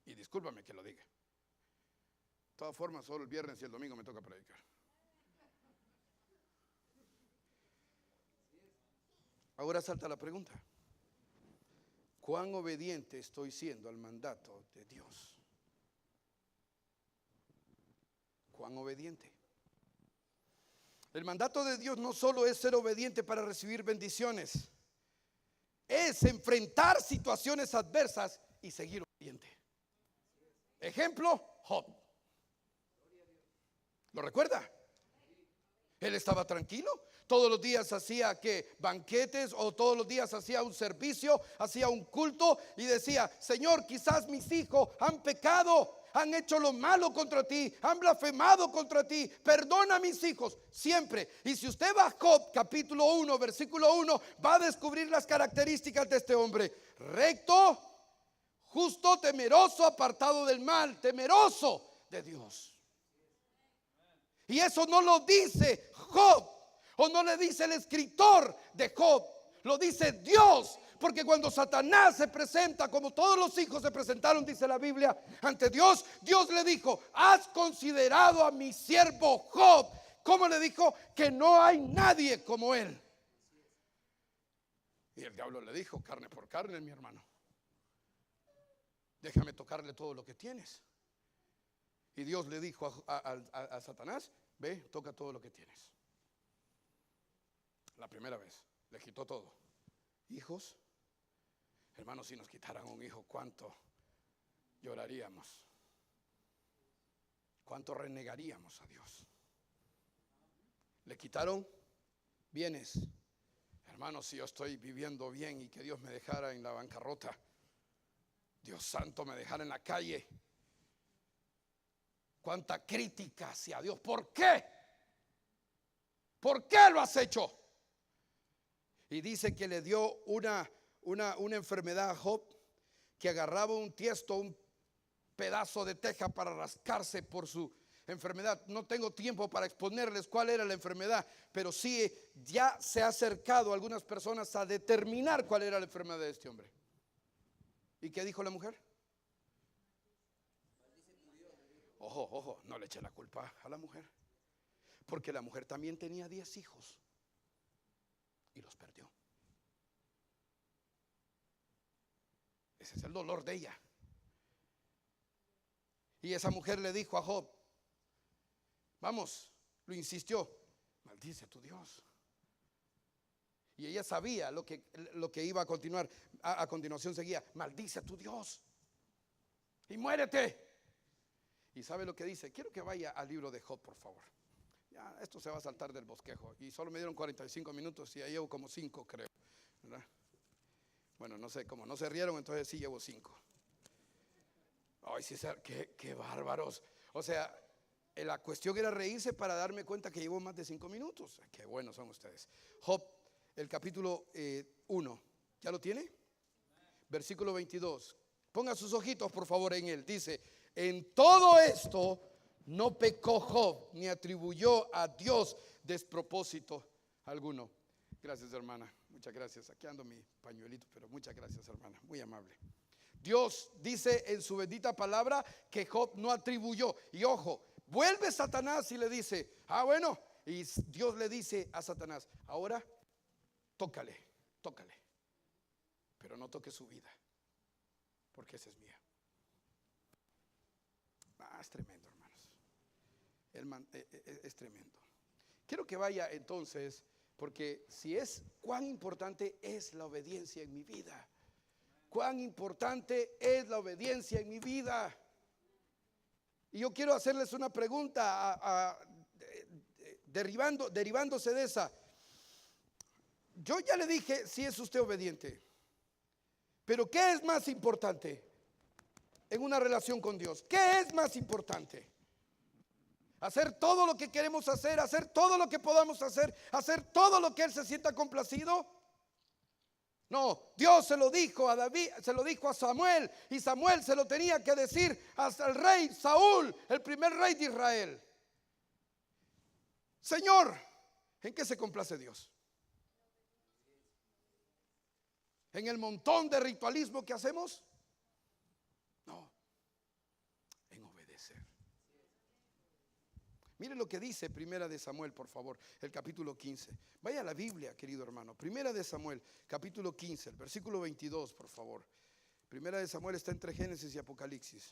Y discúlpame que lo diga. De todas formas, solo el viernes y el domingo me toca predicar. Ahora salta la pregunta: ¿cuán obediente estoy siendo al mandato de Dios? ¿Cuán obediente? El mandato de Dios no solo es ser obediente para recibir bendiciones, es enfrentar situaciones adversas y seguir obediente. Ejemplo, Job. ¿Lo recuerda? Él estaba tranquilo. Todos los días hacía banquetes, o todos los días hacía un servicio, hacía un culto y decía: Señor, quizás mis hijos han pecado, han hecho lo malo contra ti, han blasfemado contra ti, perdona a mis hijos, siempre. Y si usted va a Job capítulo 1 versículo 1, va a descubrir las características de este hombre: recto, justo, temeroso, apartado del mal, temeroso de Dios. Y eso no lo dice Job, o no le dice el escritor de Job, lo dice Dios. Porque cuando Satanás se presenta, como todos los hijos se presentaron, dice la Biblia, ante Dios, Dios le dijo: ¿has considerado a mi siervo Job? ¿Cómo le dijo? Que no hay nadie como él. Y el diablo le dijo: carne por carne, mi hermano, déjame tocarle todo lo que tienes. Y Dios le dijo a Satanás: ve, toca todo lo que tienes. La primera vez le quitó todo. Hijos, hermanos, si nos quitaran un hijo, ¿cuánto lloraríamos? ¿Cuánto renegaríamos a Dios? Le quitaron bienes. Hermanos, si yo estoy viviendo bien y que Dios me dejara en la bancarrota, Dios santo, me dejara en la calle, cuánta crítica hacia Dios. ¿Por qué? ¿Por qué lo has hecho? Y dice que le dio una enfermedad a Job, que agarraba un tiesto, un pedazo de teja para rascarse por su enfermedad. No tengo tiempo para exponerles cuál era la enfermedad, pero sí ya se ha acercado a algunas personas a determinar cuál era la enfermedad de este hombre. ¿Y qué dijo la mujer? Ojo, no le eche la culpa a la mujer, porque la mujer también tenía 10 hijos y los perdió. Ese es el dolor de ella. Y esa mujer le dijo a Job, vamos, lo insistió: maldice a tu Dios. Y ella sabía lo que iba a continuar. A continuación seguía: maldice a tu Dios y muérete. ¿Y sabe lo que dice? Quiero que vaya al libro de Job, por favor. Ya, esto se va a saltar del bosquejo. Y solo me dieron 45 minutos y ya llevo como 5, creo, ¿verdad? Bueno, no sé, como no se rieron, entonces sí llevo 5. Ay, sí, qué bárbaros. O sea, la cuestión era reírse para darme cuenta que llevo más de 5 minutos. Qué buenos son ustedes. Job, el capítulo 1. ¿Ya lo tiene? Versículo 22. Ponga sus ojitos, por favor, en él. Dice: en todo esto no pecó Job, ni atribuyó a Dios despropósito alguno. Gracias, hermana. Muchas gracias. Aquí ando mi pañuelito, pero muchas gracias, hermana. Muy amable. Dios dice en su bendita palabra que Job no atribuyó. Y ojo, vuelve Satanás y le dice: bueno. Y Dios le dice a Satanás: ahora tócale, tócale, pero no toque su vida, porque esa es mía. Es tremendo, hermanos. Es tremendo. Quiero que vaya entonces, porque si es cuán importante es la obediencia en mi vida. Cuán importante es la obediencia en mi vida. Y yo quiero hacerles una pregunta, derivándose de esa. Yo ya le dije si es usted obediente, pero ¿qué es más importante en una relación con Dios? ¿Qué es más importante? Hacer todo lo que queremos hacer todo lo que podamos hacer todo lo que Él se sienta complacido. No, Dios se lo dijo a David, se lo dijo a Samuel, y Samuel se lo tenía que decir hasta el rey Saúl, el primer rey de Israel. Señor, ¿en qué se complace Dios? ¿En el montón de ritualismo que hacemos? No, en obedecer. Mire lo que dice Primera de Samuel, por favor, el capítulo 15. Vaya a la Biblia, querido hermano. Primera de Samuel, capítulo 15, el versículo 22, por favor. Primera de Samuel está entre Génesis y Apocalipsis.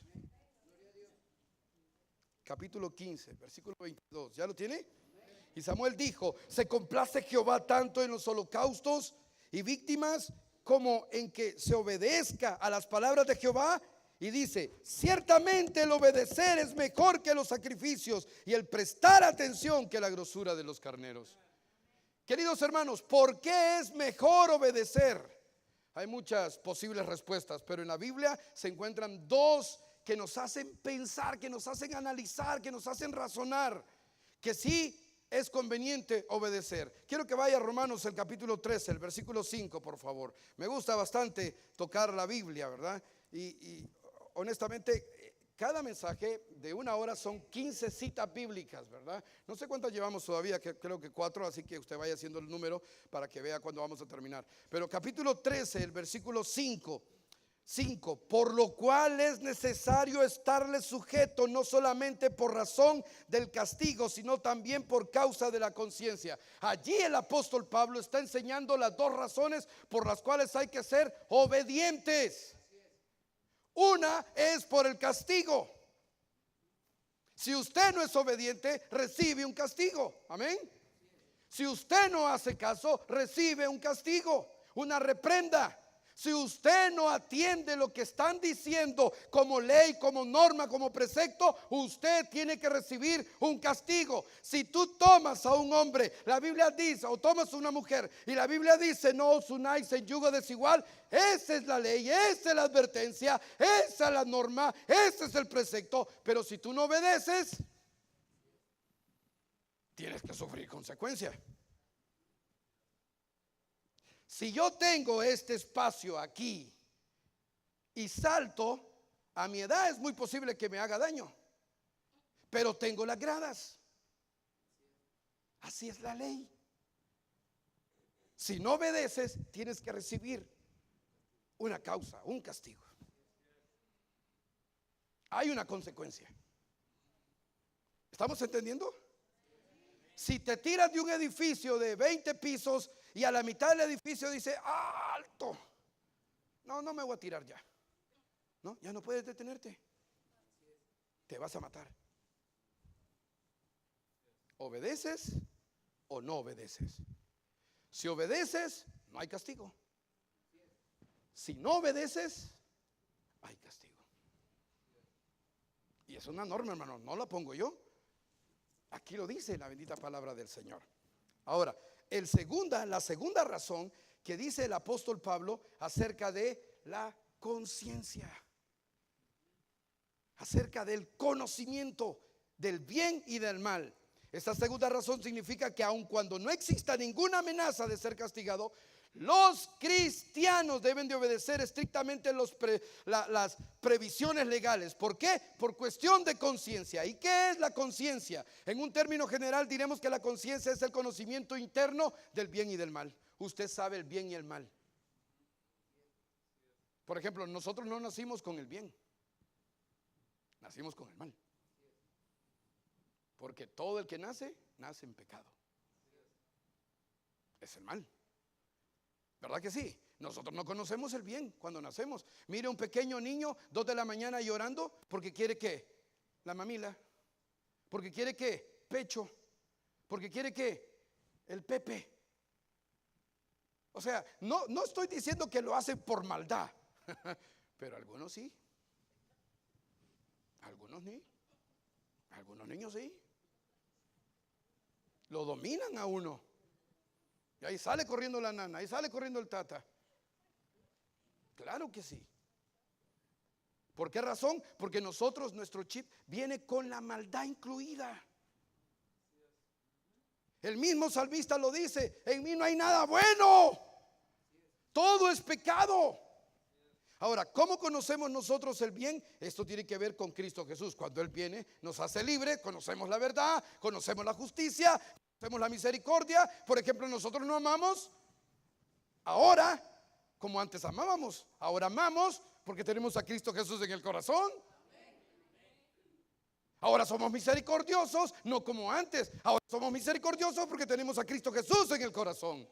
Capítulo 15, versículo 22. ¿Ya lo tiene? Y Samuel dijo: ¿se complace Jehová tanto en los holocaustos y víctimas como en que se obedezca a las palabras de Jehová? Y dice: ciertamente el obedecer es mejor que los sacrificios, y el prestar atención que la grosura de los carneros. Queridos hermanos, ¿por qué es mejor obedecer? Hay muchas posibles respuestas, pero en la Biblia se encuentran dos que nos hacen pensar, que nos hacen analizar, que nos hacen razonar, que sí es conveniente obedecer. Quiero que vaya a Romanos el capítulo 13, el versículo 5, por favor. Me gusta bastante tocar la Biblia, ¿verdad? Y honestamente, cada mensaje de una hora son 15 citas bíblicas, ¿verdad? No sé cuántas llevamos todavía, creo que 4, así que usted vaya haciendo el número para que vea cuándo vamos a terminar. Pero capítulo 13, el versículo 5, por lo cual es necesario estarle sujeto, no solamente por razón del castigo, sino también por causa de la conciencia. Allí el apóstol Pablo está enseñando las dos razones por las cuales hay que ser obedientes. Una es por el castigo. Si usted no es obediente, recibe un castigo. Amén. Si usted no hace caso, recibe un castigo, una reprenda. Si usted no atiende lo que están diciendo como ley, como norma, como precepto, usted tiene que recibir un castigo. Si tú tomas a un hombre, la Biblia dice, o tomas a una mujer, y la Biblia dice: no os unáis en yugo desigual. Esa es la ley, esa es la advertencia, esa es la norma, ese es el precepto. Pero si tú no obedeces, tienes que sufrir consecuencias. Si yo tengo este espacio aquí y salto, a mi edad es muy posible que me haga daño, pero tengo las gradas. Así es la ley. Si no obedeces, tienes que recibir una causa, un castigo. Hay una consecuencia. ¿Estamos entendiendo? Si te tiras de un edificio de 20 pisos y a la mitad del edificio dice: alto, no me voy a tirar ya. No, ya no puedes detenerte. Te vas a matar. ¿Obedeces o no obedeces? Si obedeces, no hay castigo. Si no obedeces, hay castigo. Y es una norma, hermano, no la pongo yo. Aquí lo dice la bendita palabra del Señor. Ahora, la segunda razón que dice el apóstol Pablo acerca de la conciencia, acerca del conocimiento del bien y del mal. Esta segunda razón significa que aun cuando no exista ninguna amenaza de ser castigado, los cristianos deben de obedecer estrictamente las previsiones legales. ¿Por qué? Por cuestión de conciencia. ¿Y qué es la conciencia? En un término general diremos que la conciencia es el conocimiento interno del bien y del mal. Usted sabe el bien y el mal. Por ejemplo, nosotros no nacimos con el bien, nacimos con el mal. Porque todo el que nace en pecado. Es el mal. ¿Verdad que sí? Nosotros no conocemos el bien cuando nacemos. Mire un pequeño niño, 2 de la mañana llorando porque quiere ¿qué? La mamila. Porque quiere ¿qué? Pecho. Porque quiere ¿qué? El pepe. O sea, no estoy diciendo que lo hacen por maldad, pero algunos sí. Algunos sí. Algunos niños sí. Lo dominan a uno. Y ahí sale corriendo la nana, ahí sale corriendo el tata. Claro que sí. ¿Por qué razón? Porque nosotros, nuestro chip viene con la maldad incluida. El mismo salmista lo dice: en mí no hay nada bueno, todo es pecado. Ahora, ¿cómo conocemos nosotros el bien? Esto tiene que ver con Cristo Jesús. Cuando Él viene, nos hace libre, conocemos la verdad, conocemos la justicia, conocemos la misericordia. Por ejemplo, nosotros no amamos ahora como antes amábamos. Ahora amamos porque tenemos a Cristo Jesús en el corazón. Ahora somos misericordiosos, no como antes. Ahora somos misericordiosos porque tenemos a Cristo Jesús en el corazón.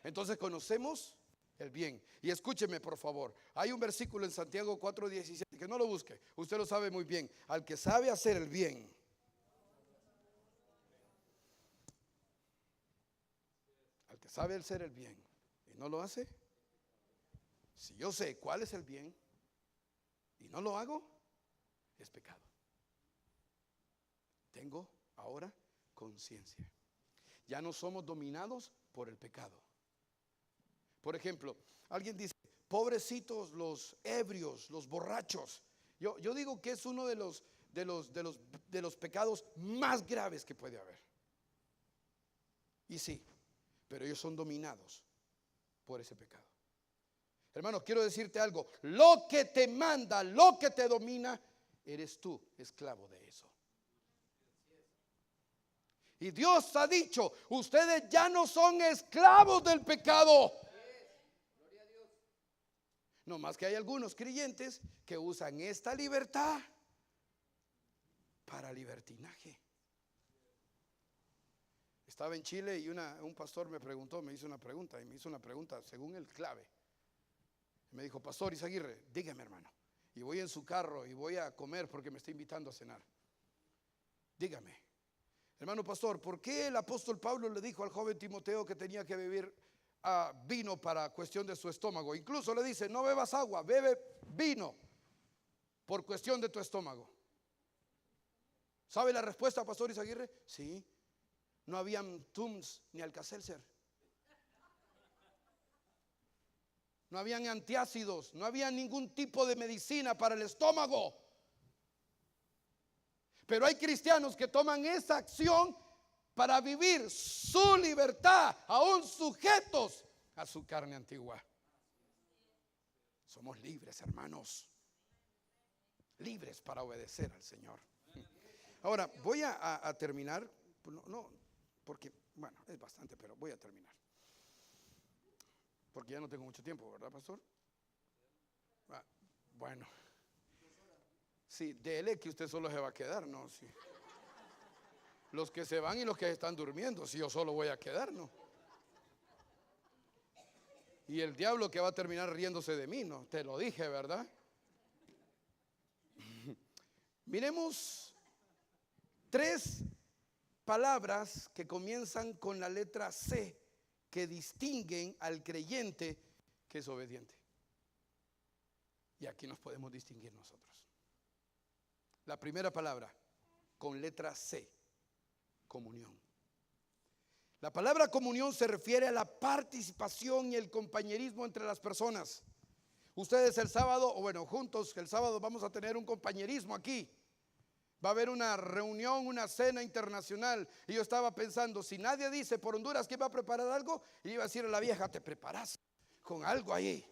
Entonces conocemos el bien. Y escúcheme por favor, hay un versículo en Santiago 4:17, que no lo busque, usted lo sabe muy bien. Al que sabe hacer el bien, al que sabe hacer el bien y no lo hace, si yo sé cuál es el bien y no lo hago, es pecado. Tengo ahora conciencia. Ya no somos dominados por el pecado. Por ejemplo, alguien dice: pobrecitos los ebrios, los borrachos. Yo digo que es uno de los pecados más graves que puede haber. Y sí, pero ellos son dominados por ese pecado. Hermanos, quiero decirte algo: lo que te manda, lo que te domina, eres tú esclavo de eso. Y Dios ha dicho: ustedes ya no son esclavos del pecado. No más que hay algunos creyentes que usan esta libertad para libertinaje. Estaba en Chile y un pastor me hizo una pregunta según el clave. Me dijo: pastor Izaguirre, dígame, hermano, y voy en su carro y voy a comer porque me está invitando a cenar. Dígame, hermano pastor, ¿por qué el apóstol Pablo le dijo al joven Timoteo que tenía que beber vino para cuestión de su estómago? Incluso le dice: no bebas agua, bebe vino por cuestión de tu estómago. ¿Sabe la respuesta, pastor Izaguirre? Sí, no habían Tums ni Alka-Seltzer, no habían antiácidos, no había ningún tipo de medicina para el estómago. Pero hay cristianos que toman esa acción para vivir su libertad, aún sujetos a su carne antigua. Somos libres, hermanos, libres para obedecer al Señor. Ahora voy a terminar, no, porque bueno, es bastante, pero voy a terminar, porque ya no tengo mucho tiempo, ¿verdad, pastor? Bueno, sí, dele que usted solo se va a quedar, ¿no? Sí. Los que se van y los que están durmiendo, si yo solo voy a quedar, ¿no? Y el diablo que va a terminar riéndose de mí, ¿no? Te lo dije, ¿verdad? Miremos 3 palabras que comienzan con la letra C, que distinguen al creyente que es obediente. Y aquí nos podemos distinguir nosotros. La primera palabra con letra C: comunión. La palabra comunión se refiere a la participación y el compañerismo entre las personas. Ustedes el sábado, o bueno, juntos el sábado vamos a tener un compañerismo aquí. Va a haber una reunión, una cena internacional. Y yo estaba pensando, si nadie dice por Honduras que va a preparar algo, y iba a decir a la vieja: te preparas con algo ahí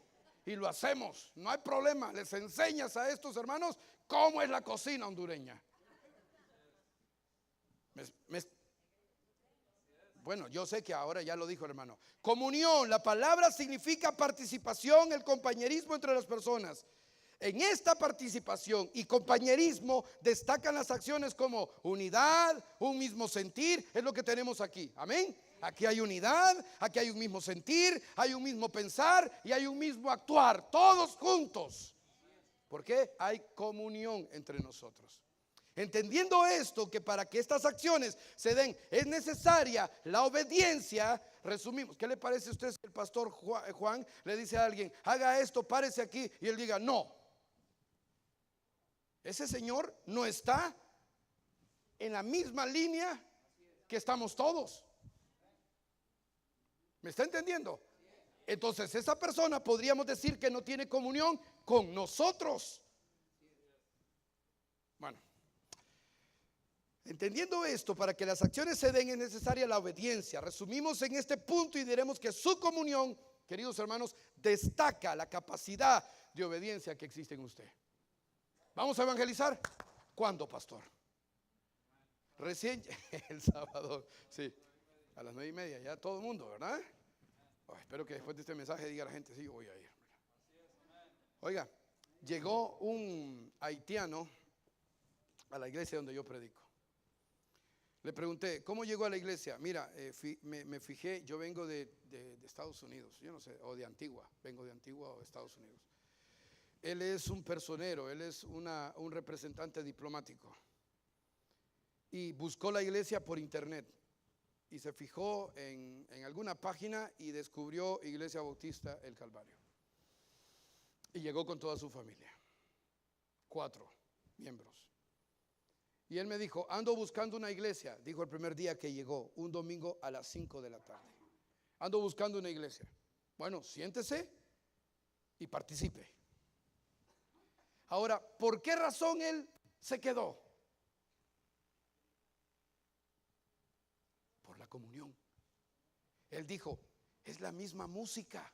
y lo hacemos, no hay problema. Les enseñas a estos hermanos cómo es la cocina hondureña. Bueno, yo sé que ahora ya lo dijo, hermano. Comunión, la palabra significa participación, el compañerismo entre las personas. En esta participación y compañerismo destacan las acciones como unidad, un mismo sentir. Es lo que tenemos aquí. Amén. Aquí hay unidad, aquí hay un mismo sentir, hay un mismo pensar y hay un mismo actuar, todos juntos. Porque hay comunión entre nosotros. Entendiendo esto, que para que estas acciones se den es necesaria la obediencia. Resumimos, ¿qué le parece a usted si el pastor Juan le dice a alguien, haga esto, párese aquí, y él diga no? Ese señor no está en la misma línea que estamos todos. ¿Me está entendiendo? Entonces esa persona podríamos decir que no tiene comunión con nosotros. Bueno, entendiendo esto, para que las acciones se den es necesaria la obediencia. Resumimos en este punto y diremos que su comunión, queridos hermanos, destaca la capacidad de obediencia que existe en usted. ¿Vamos a evangelizar? ¿Cuándo, pastor? Recién el sábado, sí, a las 9:30, ya todo el mundo, ¿verdad? Espero que después de este mensaje diga la gente, sí, yo voy a ir. Oiga, llegó un haitiano a la iglesia donde yo predico. Le pregunté, ¿cómo llegó a la iglesia? Mira, me fijé, yo vengo de Estados Unidos, yo no sé, o de Antigua, vengo de Antigua o de Estados Unidos. Él es un personero, él es un representante diplomático. Y buscó la iglesia por internet. Y se fijó en alguna página y descubrió Iglesia Bautista El Calvario. Y llegó con toda su familia. 4 miembros. Y él me dijo, ando buscando una iglesia. Dijo el primer día que llegó, un domingo a las 5 de la tarde. Ando buscando una iglesia. Bueno, siéntese y participe. Ahora, ¿por qué razón él se quedó? Por la comunión. Él dijo, es la misma música,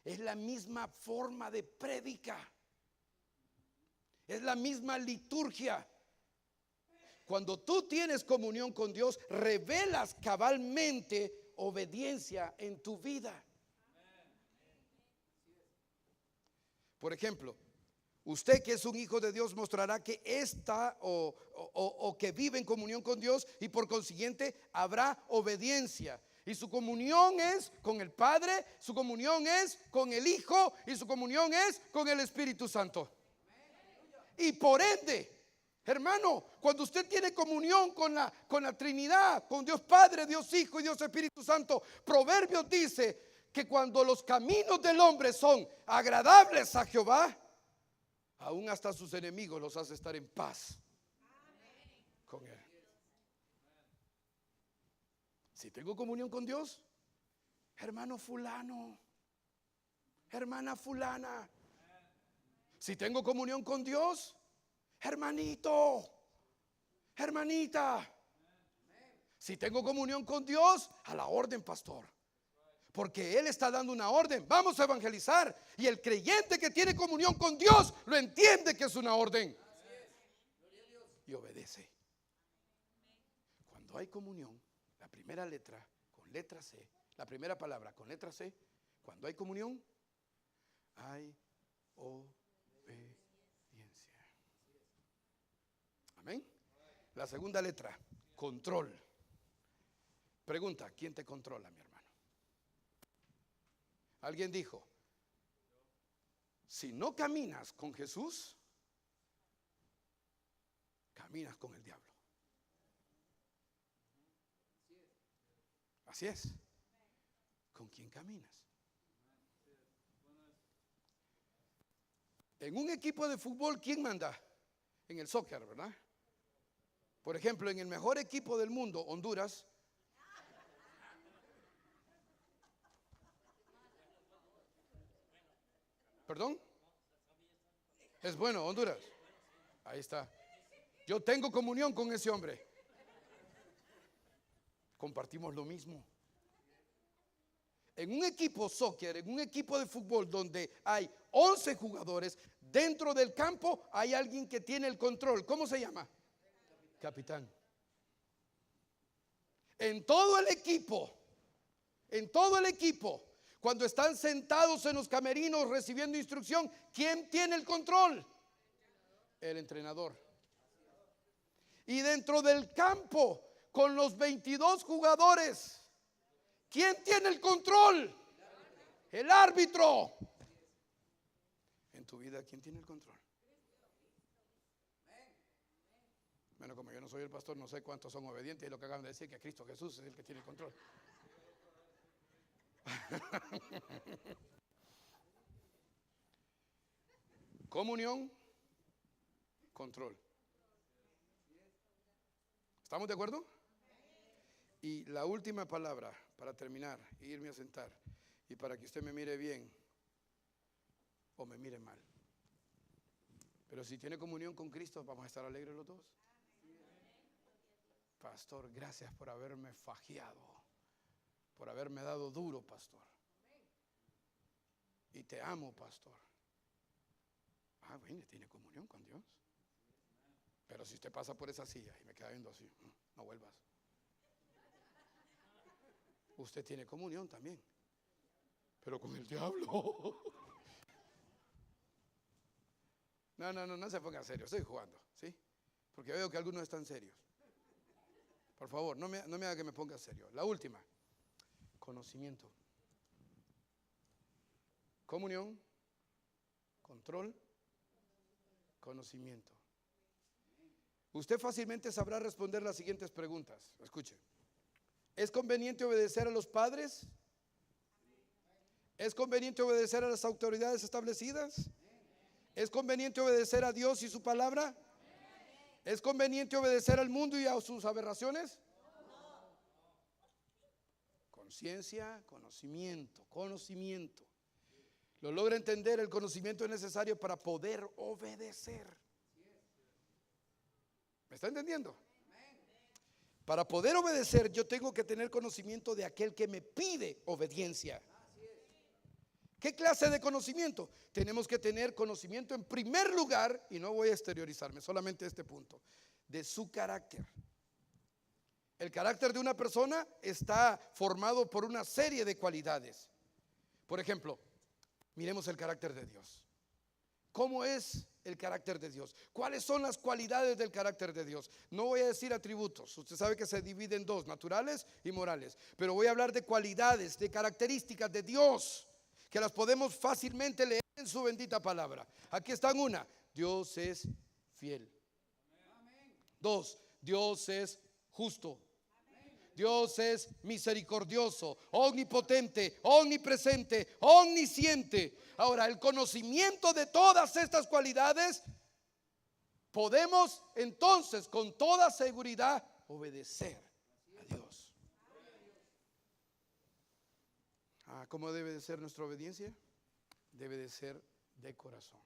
es la misma forma de prédica, es la misma liturgia. Cuando tú tienes comunión con Dios, revelas cabalmente obediencia en tu vida. Por ejemplo, usted que es un hijo de Dios mostrará que está o que vive en comunión con Dios, y por consiguiente habrá obediencia. Y su comunión es con el Padre, su comunión es con el Hijo y su comunión es con el Espíritu Santo. Y por ende, hermano, cuando usted tiene comunión con la Trinidad, con Dios Padre, Dios Hijo y Dios Espíritu Santo, Proverbios dice que cuando los caminos del hombre son agradables a Jehová, aún hasta sus enemigos los hace estar en paz con él. Si tengo comunión con Dios, hermano fulano, hermana fulana. Si tengo comunión con Dios, hermanito, hermanita. Si tengo comunión con Dios, a la orden, pastor. Porque Él está dando una orden. Vamos a evangelizar. Y el creyente que tiene comunión con Dios lo entiende que es una orden. Y obedece. Cuando hay comunión, la primera letra con letra C, la primera palabra con letra C, cuando hay comunión, hay obediencia. Amén. La segunda letra, control. Pregunta, ¿quién te controla, mi hermano? Alguien dijo, si no caminas con Jesús, caminas con el diablo. Así es. ¿Con quién caminas? En un equipo de fútbol, ¿quién manda? En el soccer, ¿verdad? Por ejemplo, en el mejor equipo del mundo, Honduras. ¿Perdón? Es bueno, Honduras. Ahí está. Yo tengo comunión con ese hombre. Compartimos lo mismo. En un equipo soccer, en un equipo de fútbol donde hay 11 jugadores, dentro del campo hay alguien que tiene el control. ¿Cómo se llama? Capitán. En todo el equipo, Cuando están sentados en los camerinos recibiendo instrucción, ¿quién tiene el control? El entrenador. Y dentro del campo, con los 22 jugadores, ¿quién tiene el control? El árbitro. En tu vida, ¿quién tiene el control? Bueno, como yo no soy el pastor, no sé cuántos son obedientes. Y lo que acaban de decir, que Cristo Jesús es el que tiene el control. Comunión, control. ¿Estamos de acuerdo? Y la última palabra para terminar, irme a sentar y para que usted me mire bien o me mire mal. Pero si tiene comunión con Cristo, vamos a estar alegres los dos. Pastor, gracias por haberme fajeado, por haberme dado duro, pastor. Y te amo, pastor. Ah, bueno, tiene comunión con Dios. Pero si usted pasa por esa silla y me queda viendo así, no vuelvas. Usted tiene comunión también, pero con el diablo. No se ponga serio, estoy jugando, ¿sí? Porque veo que algunos están serios. Por favor, no me haga que me ponga serio. La última, conocimiento. Comunión, control, conocimiento. Usted fácilmente sabrá responder las siguientes preguntas. Escuche. ¿Es conveniente obedecer a los padres? ¿Es conveniente obedecer a las autoridades establecidas? ¿Es conveniente obedecer a Dios y su palabra? ¿Es conveniente obedecer al mundo y a sus aberraciones? Conciencia, conocimiento. Lo logra entender, el conocimiento es necesario para poder obedecer. ¿Me está entendiendo? Para poder obedecer, yo tengo que tener conocimiento de aquel que me pide obediencia. ¿Qué clase de conocimiento? Tenemos que tener conocimiento en primer lugar, y no voy a exteriorizarme, solamente este punto, de su carácter. El carácter de una persona está formado por una serie de cualidades. Por ejemplo, miremos el carácter de Dios. ¿Cómo es el carácter de Dios? ¿Cuáles son las cualidades del carácter de Dios? No voy a decir atributos. Usted sabe que se divide en dos, naturales y morales. Pero voy a hablar de cualidades, de características de Dios, que las podemos fácilmente leer en su bendita palabra. Aquí están una. Dios es fiel. Dos, Dios es justo. Dios es misericordioso, omnipotente, omnipresente, omnisciente. Ahora, el conocimiento de todas estas cualidades, podemos entonces con toda seguridad obedecer a Dios. ¿Cómo debe de ser nuestra obediencia? Debe de ser de corazón.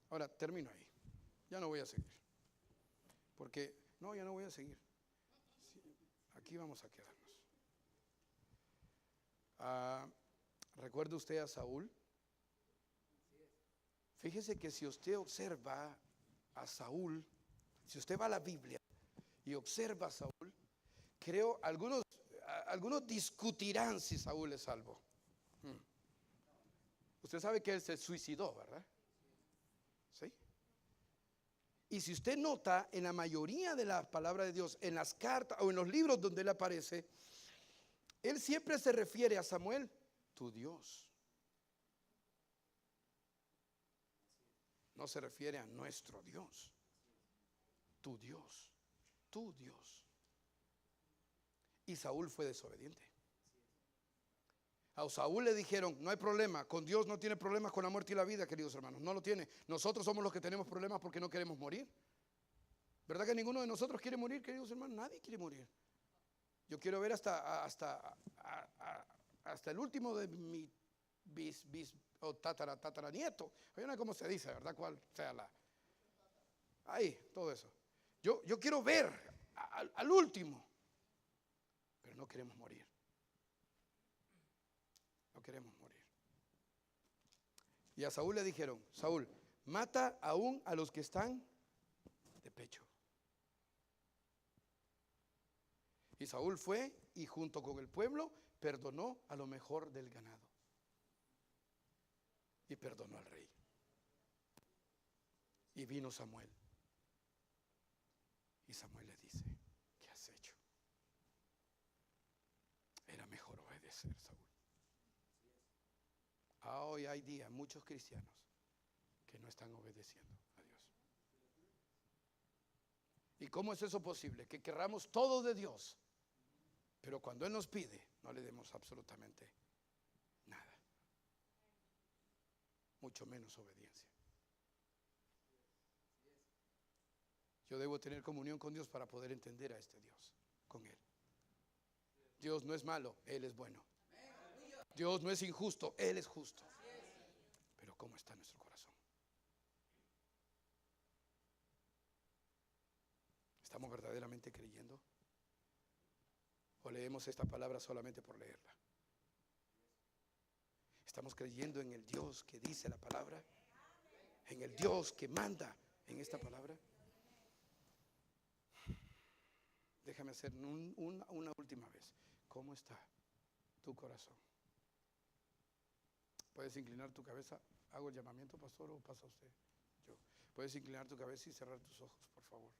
Ahora, termino ahí. Ya no voy a seguir. Ya no voy a seguir. Aquí vamos a quedarnos. ¿Recuerda usted a Saúl? Fíjese que si usted observa a Saúl, si usted va a la Biblia y observa a Saúl, creo algunos discutirán si Saúl es salvo. Usted sabe que él se suicidó, ¿verdad? ¿Sí? Y si usted nota, en la mayoría de las palabras de Dios, en las cartas o en los libros donde él aparece, él siempre se refiere a Samuel, tu Dios. No se refiere a nuestro Dios, tu Dios, tu Dios. Y Saúl fue desobediente. A Saúl le dijeron, no hay problema, con Dios no tiene problemas con la muerte y la vida, queridos hermanos, no lo tiene. Nosotros somos los que tenemos problemas porque no queremos morir. ¿Verdad que ninguno de nosotros quiere morir, queridos hermanos? Nadie quiere morir. Yo quiero ver hasta el último de mi o tataranieto. Yo no sé cómo se dice, ¿verdad? Cuál sea ahí, todo eso. Yo quiero ver al último, pero no queremos morir. No queremos morir. Y a Saúl le dijeron, Saúl, mata aún a los que están de pecho. Y Saúl fue y junto con el pueblo perdonó a lo mejor del ganado. Y perdonó al rey. Y vino Samuel. Y Samuel le dice: ¿qué has hecho? Era mejor obedecer, Saúl. Hoy hay días muchos cristianos que no están obedeciendo a Dios. ¿Y cómo es eso posible? Que querramos todo de Dios, pero cuando Él nos pide, no le demos absolutamente nada, mucho menos obediencia. Yo debo tener comunión con Dios para poder entender a este Dios, con Él. Dios no es malo, Él es bueno. Dios no es injusto, Él es justo. Pero ¿cómo está nuestro corazón? ¿Estamos verdaderamente creyendo? ¿O leemos esta palabra solamente por leerla? ¿Estamos creyendo en el Dios que dice la palabra? ¿En el Dios que manda en esta palabra? Déjame hacer una última vez. ¿Cómo está tu corazón? ¿Puedes inclinar tu cabeza? ¿Hago el llamamiento, pastor, o pasa usted? Yo. ¿Puedes inclinar tu cabeza y cerrar tus ojos, por favor?